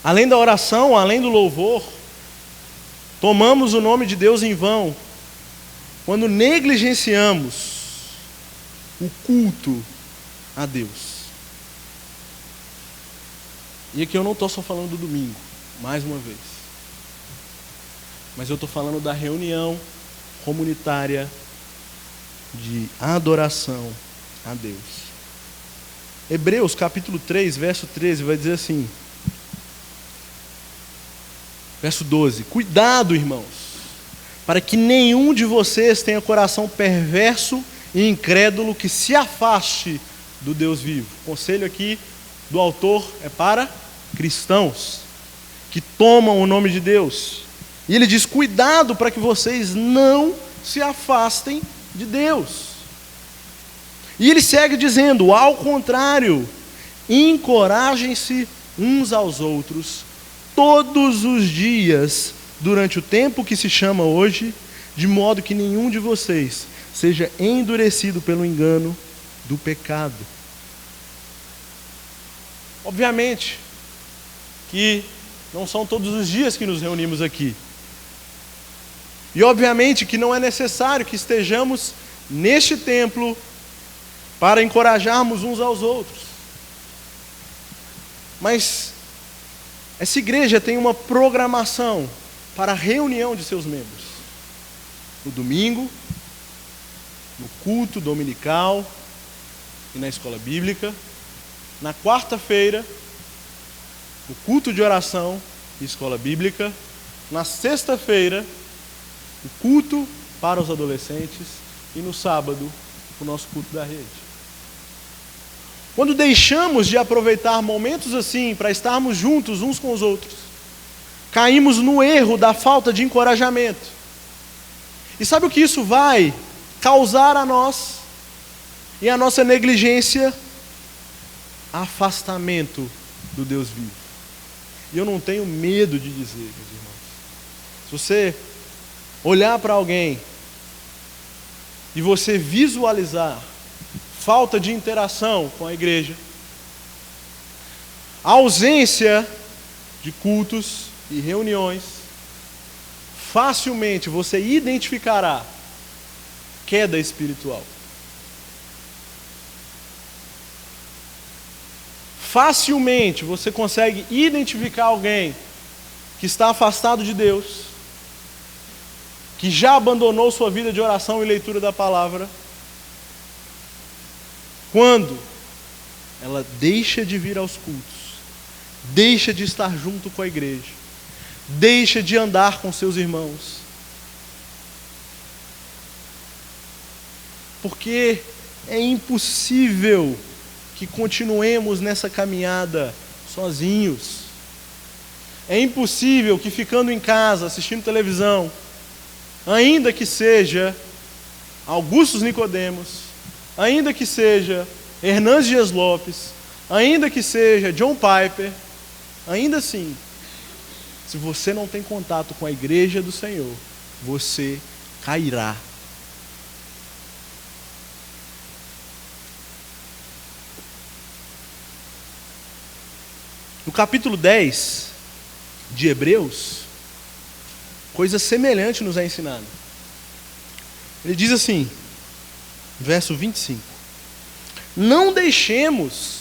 Além da oração, além do louvor, tomamos o nome de Deus em vão quando negligenciamos o culto a Deus. E aqui eu não estou só falando do domingo, mais uma vez. Mas eu estou falando da reunião comunitária de adoração a Deus. Hebreus capítulo 3, verso 13, vai dizer assim, verso 12: cuidado, irmãos, para que nenhum de vocês tenha coração perverso e incrédulo que se afaste do Deus vivo. O conselho aqui do autor é para cristãos. que tomam o nome de Deus. E ele diz: cuidado para que vocês não se afastem de Deus. E ele segue dizendo: ao contrário, encorajem-se uns aos outros todos os dias, durante o tempo que se chama hoje, de modo que nenhum de vocês seja endurecido pelo engano do pecado. Obviamente que não são todos os dias que nos reunimos aqui. E obviamente que não é necessário que estejamos neste templo para encorajarmos uns aos outros. Mas essa igreja tem uma programação para a reunião de seus membros. No domingo, no culto dominical e na escola bíblica. Na quarta-feira, no culto de oração e escola bíblica. Na sexta-feira, o culto para os adolescentes. E no sábado, o nosso culto da rede. Quando deixamos de aproveitar momentos assim para estarmos juntos uns com os outros, caímos no erro da falta de encorajamento. E sabe o que isso vai causar a nós e a nossa negligência? Afastamento do Deus vivo. E eu não tenho medo de dizer, meus irmãos, se você olhar para alguém e você visualizar falta de interação com a igreja, a ausência de cultos e reuniões, facilmente você identificará queda espiritual. Facilmente você consegue identificar alguém que está afastado de Deus, que já abandonou sua vida de oração e leitura da palavra, quando ela deixa de vir aos cultos, deixa de estar junto com a igreja, deixa de andar com seus irmãos. Porque é impossível que continuemos nessa caminhada sozinhos. É impossível que ficando em casa, assistindo televisão, ainda que seja Augustus Nicodemos, ainda que seja Hernandes Dias Lopes, ainda que seja John Piper, ainda assim, se você não tem contato com a igreja do Senhor, você cairá. No capítulo 10 de Hebreus, coisa semelhante nos é ensinada. Ele diz assim, verso 25: não deixemos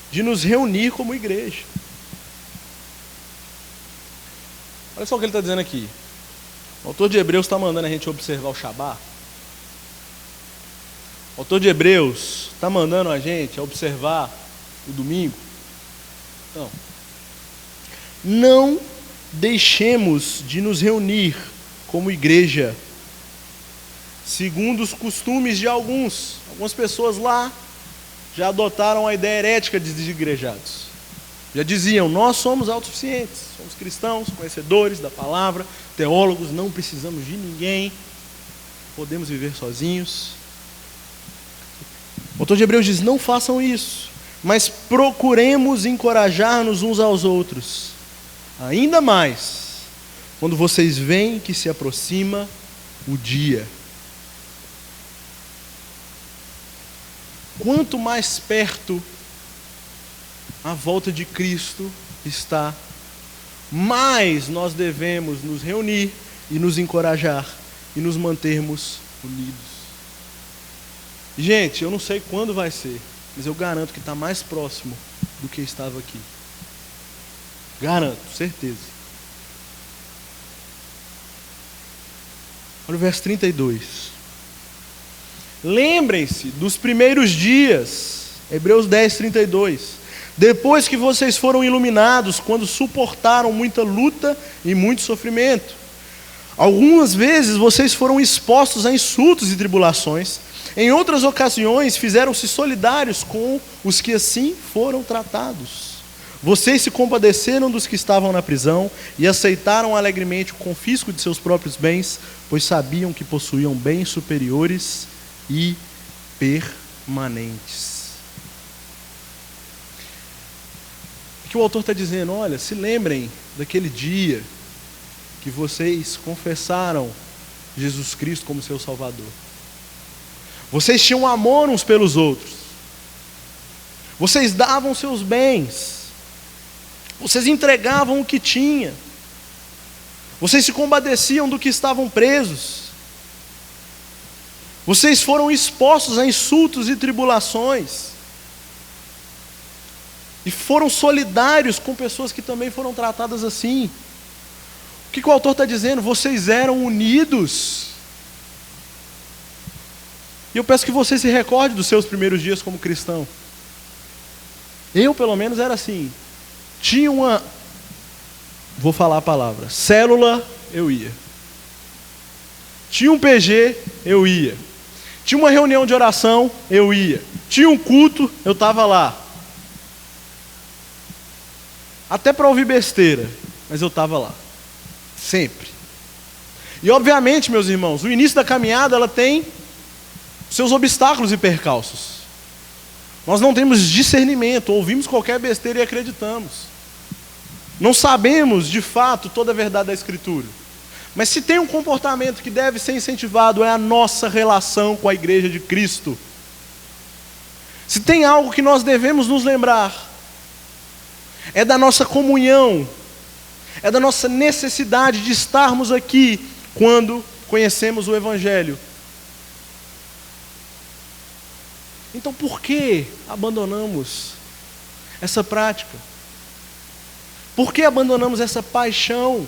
de nos reunir como igreja. Olha só o que ele está dizendo aqui. O autor de Hebreus está mandando a gente observar o Shabá. O autor de Hebreus está mandando a gente observar o domingo. Não deixemos de nos reunir como igreja, segundo os costumes de algumas pessoas lá já adotaram a ideia herética de desigrejados. Já diziam: nós somos autossuficientes, somos cristãos, conhecedores da palavra, teólogos, não precisamos de ninguém, podemos viver sozinhos. O autor de Hebreus diz: não façam isso, mas procuremos encorajar-nos uns aos outros, ainda mais quando vocês veem que se aproxima o dia. Quanto mais perto a volta de Cristo está, mais nós devemos nos reunir e nos encorajar e nos mantermos unidos. Gente, eu não sei quando vai ser, mas eu garanto que está mais próximo do que estava aqui. Garanto, certeza. Olha o verso 32. Lembrem-se dos primeiros dias, Hebreus 10, 32. Depois que vocês foram iluminados, quando suportaram muita luta e muito sofrimento. Algumas vezes vocês foram expostos a insultos e tribulações. Em outras ocasiões fizeram-se solidários com os que assim foram tratados. Vocês se compadeceram dos que estavam na prisão e aceitaram alegremente o confisco de seus próprios bens, pois sabiam que possuíam bens superiores e permanentes. O que o autor está dizendo? Olha, se lembrem daquele dia que vocês confessaram Jesus Cristo como seu Salvador. Vocês tinham amor uns pelos outros. Vocês davam seus bens. Vocês entregavam o que tinha. Vocês se compadeciam do que estavam presos. Vocês foram expostos a insultos e tribulações. E foram solidários com pessoas que também foram tratadas assim. O que o autor está dizendo? Vocês eram unidos. E eu peço que você se recorde dos seus primeiros dias como cristão. Eu, pelo menos, era assim. Tinha uma, vou falar a palavra, célula, eu ia. Tinha um PG, eu ia. Tinha uma reunião de oração, eu ia. Tinha um culto, eu estava lá. Até para ouvir besteira, mas eu estava lá. Sempre. E obviamente, meus irmãos, o início da caminhada, ela tem seus obstáculos e percalços. Nós não temos discernimento, ouvimos qualquer besteira e acreditamos. Não sabemos, de fato, toda a verdade da Escritura. Mas se tem um comportamento que deve ser incentivado, é a nossa relação com a Igreja de Cristo. Se tem algo que nós devemos nos lembrar, é da nossa comunhão, é da nossa necessidade de estarmos aqui quando conhecemos o Evangelho. Então por que abandonamos essa prática? Por que abandonamos essa paixão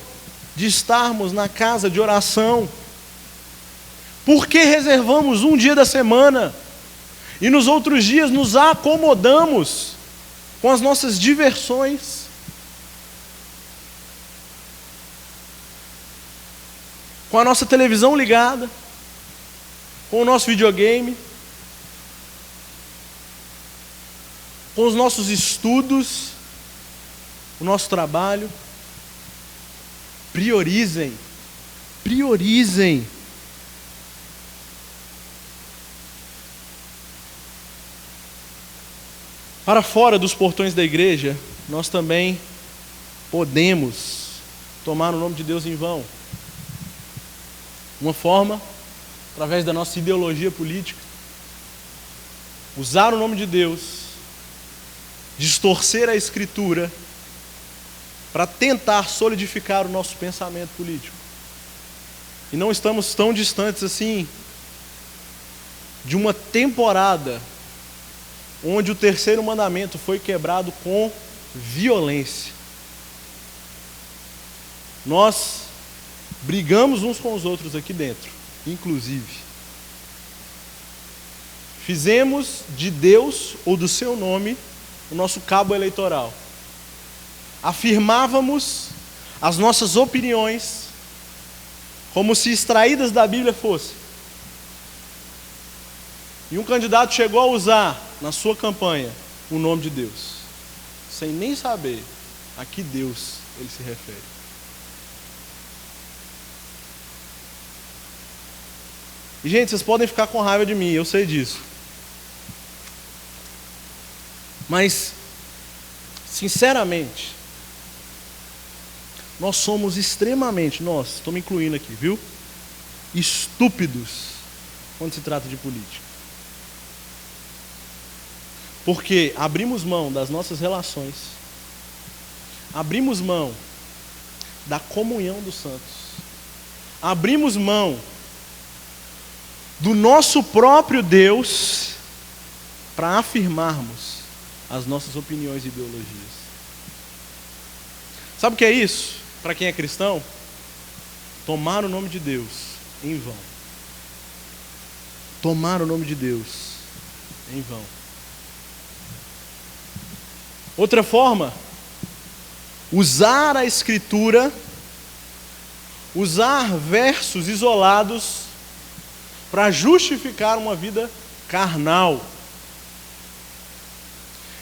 de estarmos na casa de oração? Por que reservamos um dia da semana e nos outros dias nos acomodamos com as nossas diversões? Com a nossa televisão ligada, com o nosso videogame, com os nossos estudos, o nosso trabalho. Priorizem. Priorizem. Para fora dos portões da igreja, nós também podemos tomar o nome de Deus em vão. Uma forma, através da nossa ideologia política, usar o nome de Deus, distorcer a Escritura, para tentar solidificar o nosso pensamento político. E não estamos tão distantes assim de uma temporada onde o terceiro mandamento foi quebrado com violência. Nós brigamos uns com os outros aqui dentro, inclusive. Fizemos de Deus ou do seu nome o nosso cabo eleitoral. Afirmávamos as nossas opiniões como se extraídas da Bíblia fossem. E um candidato chegou a usar na sua campanha o nome de Deus, sem nem saber a que Deus ele se refere. E gente, vocês podem ficar com raiva de mim, eu sei disso. Mas, sinceramente, nós somos extremamente, estou me incluindo aqui, viu? Estúpidos quando se trata de política. Porque abrimos mão das nossas relações, abrimos mão da comunhão dos santos, abrimos mão do nosso próprio Deus para afirmarmos as nossas opiniões e ideologias. Sabe o que é isso? Para quem é cristão, tomar o nome de Deus em vão. Tomar o nome de Deus em vão. Outra forma, usar a Escritura, usar versos isolados para justificar uma vida carnal.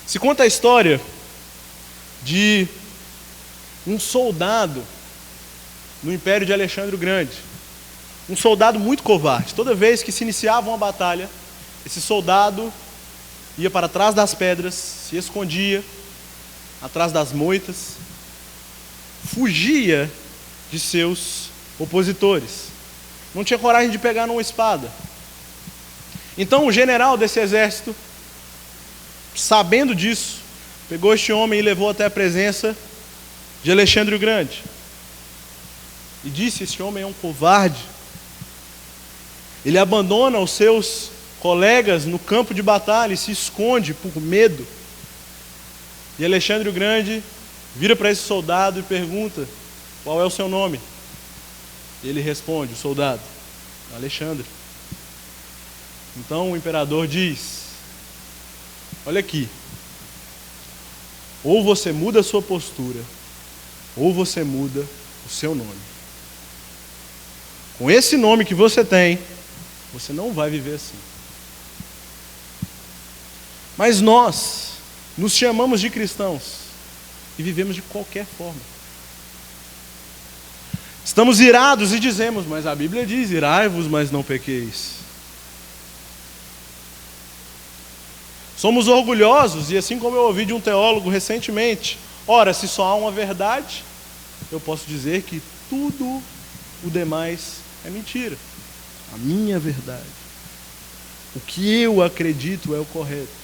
Se conta a história de um soldado no Império de Alexandre o Grande. Um soldado muito covarde. Toda vez que se iniciava uma batalha, esse soldado ia para trás das pedras, se escondia atrás das moitas, fugia de seus opositores. Não tinha coragem de pegar numa espada. Então o general desse exército, sabendo disso, pegou este homem e levou até a presença de Alexandre o Grande. E disse: este homem é um covarde. Ele abandona os seus colegas no campo de batalha e se esconde por medo. E Alexandre o Grande vira para esse soldado e pergunta: qual é o seu nome? E ele responde, o soldado: Alexandre. Então o imperador diz: olha aqui, ou você muda a sua postura, ou você muda o seu nome. Com esse nome que você tem, você não vai viver assim. Mas nós nos chamamos de cristãos e vivemos de qualquer forma. Estamos irados e dizemos: mas a Bíblia diz: irai-vos, mas não pequeis. Somos orgulhosos, e assim como eu ouvi de um teólogo recentemente: ora, se só há uma verdade, eu posso dizer que tudo o demais é mentira. A minha verdade, o que eu acredito é o correto.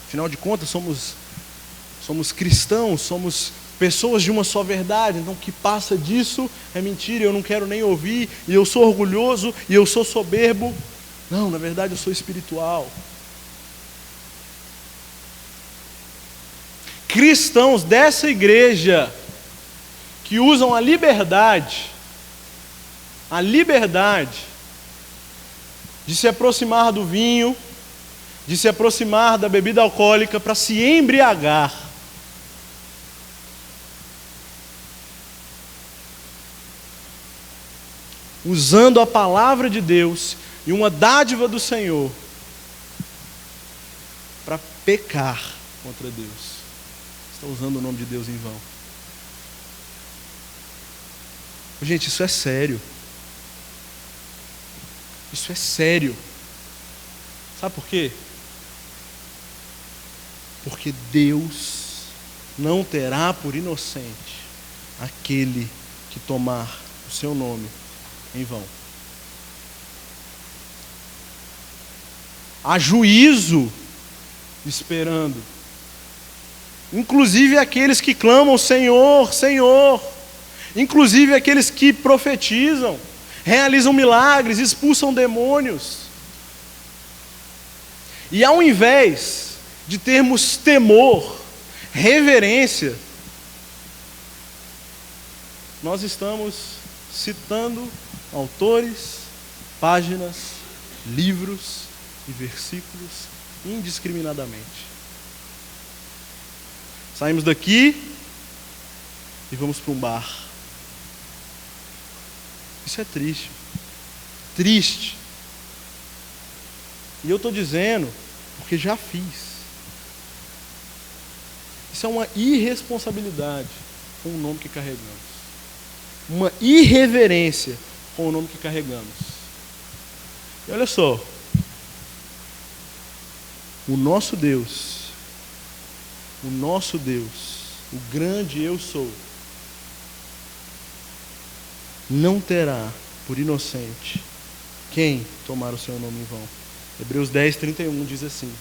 Afinal de contas, somos cristãos, somos pessoas de uma só verdade. Então o que passa disso é mentira, eu não quero nem ouvir, e eu sou orgulhoso, e eu sou soberbo. Não, na verdade eu sou espiritual. Cristãos dessa igreja que usam a liberdade de se aproximar do vinho, de se aproximar da bebida alcoólica para se embriagar. Usando a palavra de Deus e uma dádiva do Senhor para pecar contra Deus. Está usando o nome de Deus em vão. Gente, isso é sério. Isso é sério. Sabe por quê? Porque Deus não terá por inocente aquele que tomar o seu nome em vão. Há juízo esperando. Inclusive aqueles que clamam: Senhor, Senhor. Inclusive aqueles que profetizam, realizam milagres, expulsam demônios. E ao invés de termos temor, reverência, nós estamos citando autores, páginas, livros e versículos indiscriminadamente. Saímos daqui e vamos para um bar. Isso é triste. Triste. E eu estou dizendo porque já fiz. Isso é uma irresponsabilidade com o nome que carregamos. Uma irreverência com o nome que carregamos. E olha só. O nosso Deus, o grande eu sou, não terá por inocente quem tomar o seu nome em vão. Hebreus 10:31 diz assim: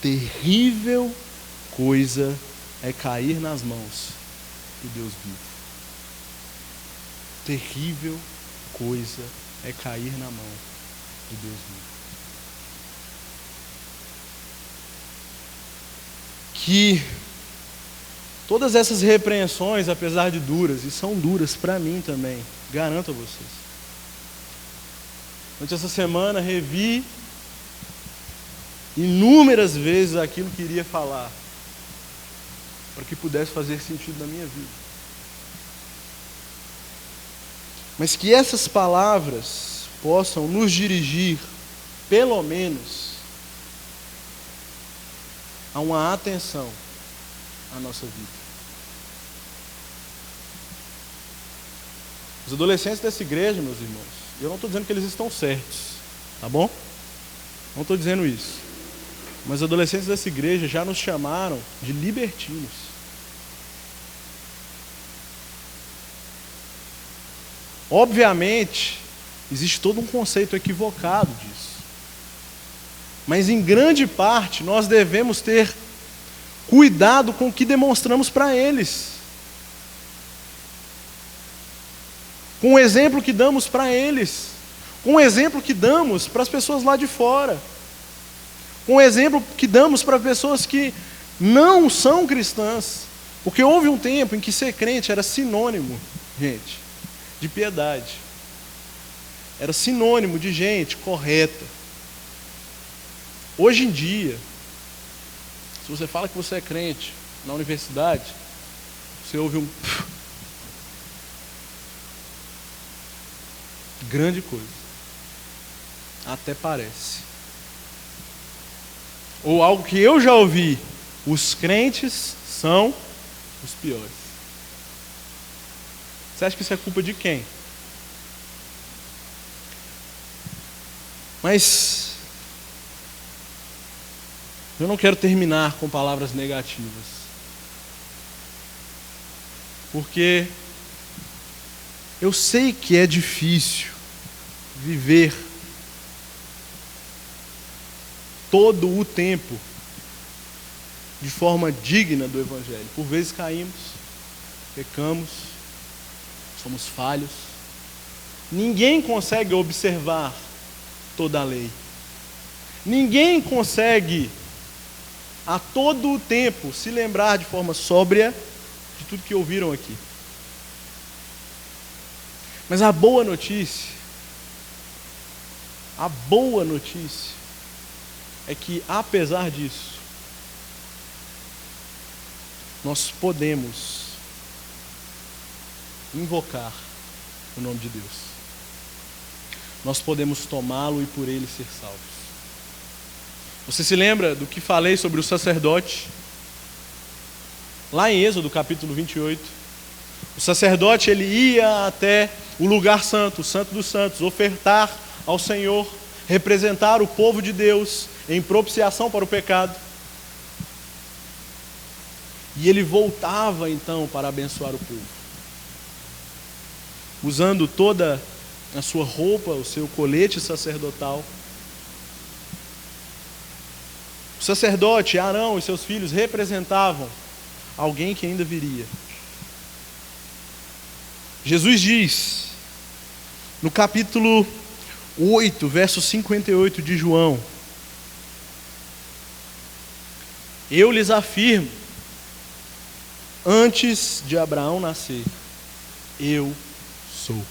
terrível coisa é cair nas mãos do Deus vivo. Terrível coisa é cair na mão de Deus vivo. Que todas essas repreensões, apesar de duras, e são duras para mim também, garanto a vocês. Durante essa semana revi inúmeras vezes aquilo que iria falar, para que pudesse fazer sentido na minha vida. Mas que essas palavras possam nos dirigir, pelo menos, a uma atenção a nossa vida. Os adolescentes dessa igreja, meus irmãos, eu não estou dizendo que eles estão certos, tá bom? Não estou dizendo isso. Mas os adolescentes dessa igreja já nos chamaram de libertinos. Obviamente, existe todo um conceito equivocado disso. Mas em grande parte nós devemos ter cuidado com o que demonstramos para eles. Com o exemplo que damos para eles. Com o exemplo que damos para as pessoas lá de fora. Com o exemplo que damos para pessoas que não são cristãs. Porque houve um tempo em que ser crente era sinônimo, gente, de piedade. Era sinônimo de gente correta. Hoje em dia, se você fala que você é crente na universidade, você ouve um grande coisa. Até parece. Ou algo que eu já ouvi: os crentes são os piores. Você acha que isso é culpa de quem? Mas eu não quero terminar com palavras negativas, porque eu sei que é difícil viver todo o tempo de forma digna do Evangelho. Por vezes caímos, pecamos, somos falhos. Ninguém consegue observar toda a lei. Ninguém consegue a todo o tempo se lembrar de forma sóbria de tudo que ouviram aqui. Mas a boa notícia é que, apesar disso, nós podemos invocar o nome de Deus. Nós podemos tomá-lo e por ele ser salvos. Você se lembra do que falei sobre o sacerdote? Lá em Êxodo, capítulo 28. O sacerdote, ele ia até o lugar santo, o santo dos santos, ofertar ao Senhor, representar o povo de Deus em propiciação para o pecado. E ele voltava então para abençoar o povo, usando toda a sua roupa, o seu colete sacerdotal. O sacerdote Arão e seus filhos representavam alguém que ainda viria. Jesus diz, no capítulo 8, verso 58 de João: eu lhes afirmo, antes de Abraão nascer, eu sou.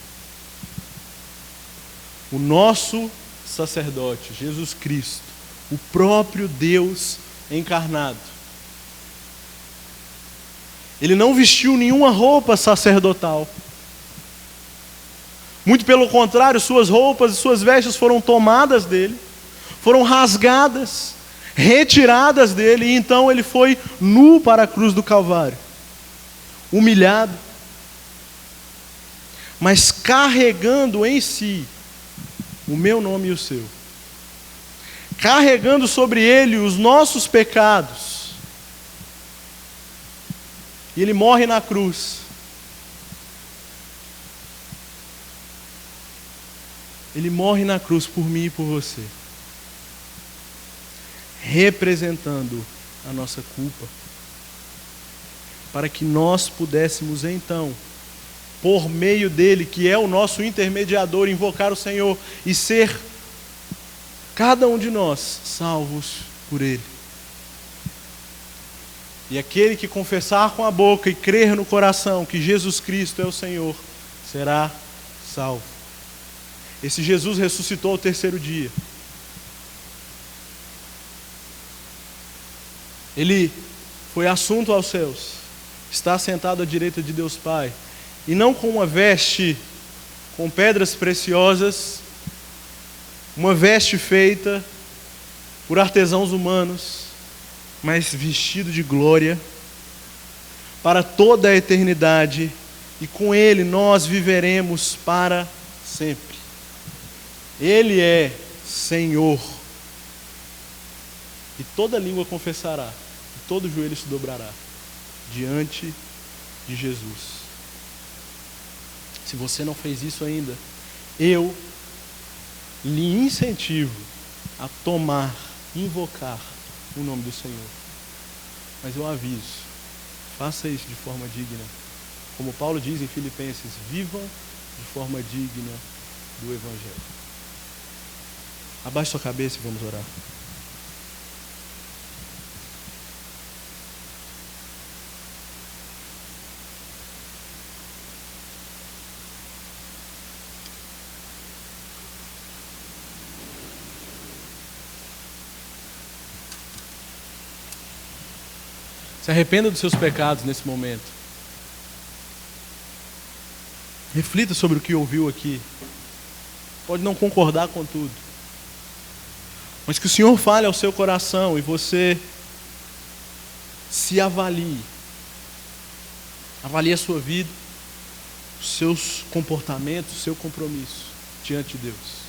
O nosso sacerdote, Jesus Cristo, o próprio Deus encarnado, ele não vestiu nenhuma roupa sacerdotal. Muito pelo contrário, suas roupas e suas vestes foram tomadas dele, foram rasgadas, retiradas dele, e então ele foi nu para a cruz do Calvário, humilhado, mas carregando em si o meu nome e o seu, carregando sobre ele os nossos pecados. E ele morre na cruz. Ele morre na cruz por mim e por você, representando a nossa culpa, para que nós pudéssemos então, por meio dele, que é o nosso intermediador, invocar o Senhor e ser, cada um de nós, salvos por ele. E aquele que confessar com a boca e crer no coração que Jesus Cristo é o Senhor, será salvo. Esse Jesus ressuscitou ao terceiro dia. Ele foi assunto aos céus, está sentado à direita de Deus Pai, e não com uma veste com pedras preciosas, uma veste feita por artesãos humanos, mas vestido de glória, para toda a eternidade, e com Ele nós viveremos para sempre. Ele é Senhor. E toda língua confessará, e todo joelho se dobrará diante de Jesus. Se você não fez isso ainda, eu lhe incentivo a tomar, invocar o nome do Senhor. Mas eu aviso, faça isso de forma digna. Como Paulo diz em Filipenses, vivam de forma digna do Evangelho. Abaixe sua cabeça e vamos orar. Se arrependa dos seus pecados nesse momento. Reflita sobre o que ouviu aqui. Pode não concordar com tudo, mas que o Senhor fale ao seu coração e você se avalie. Avalie a sua vida, os seus comportamentos, o seu compromisso diante de Deus.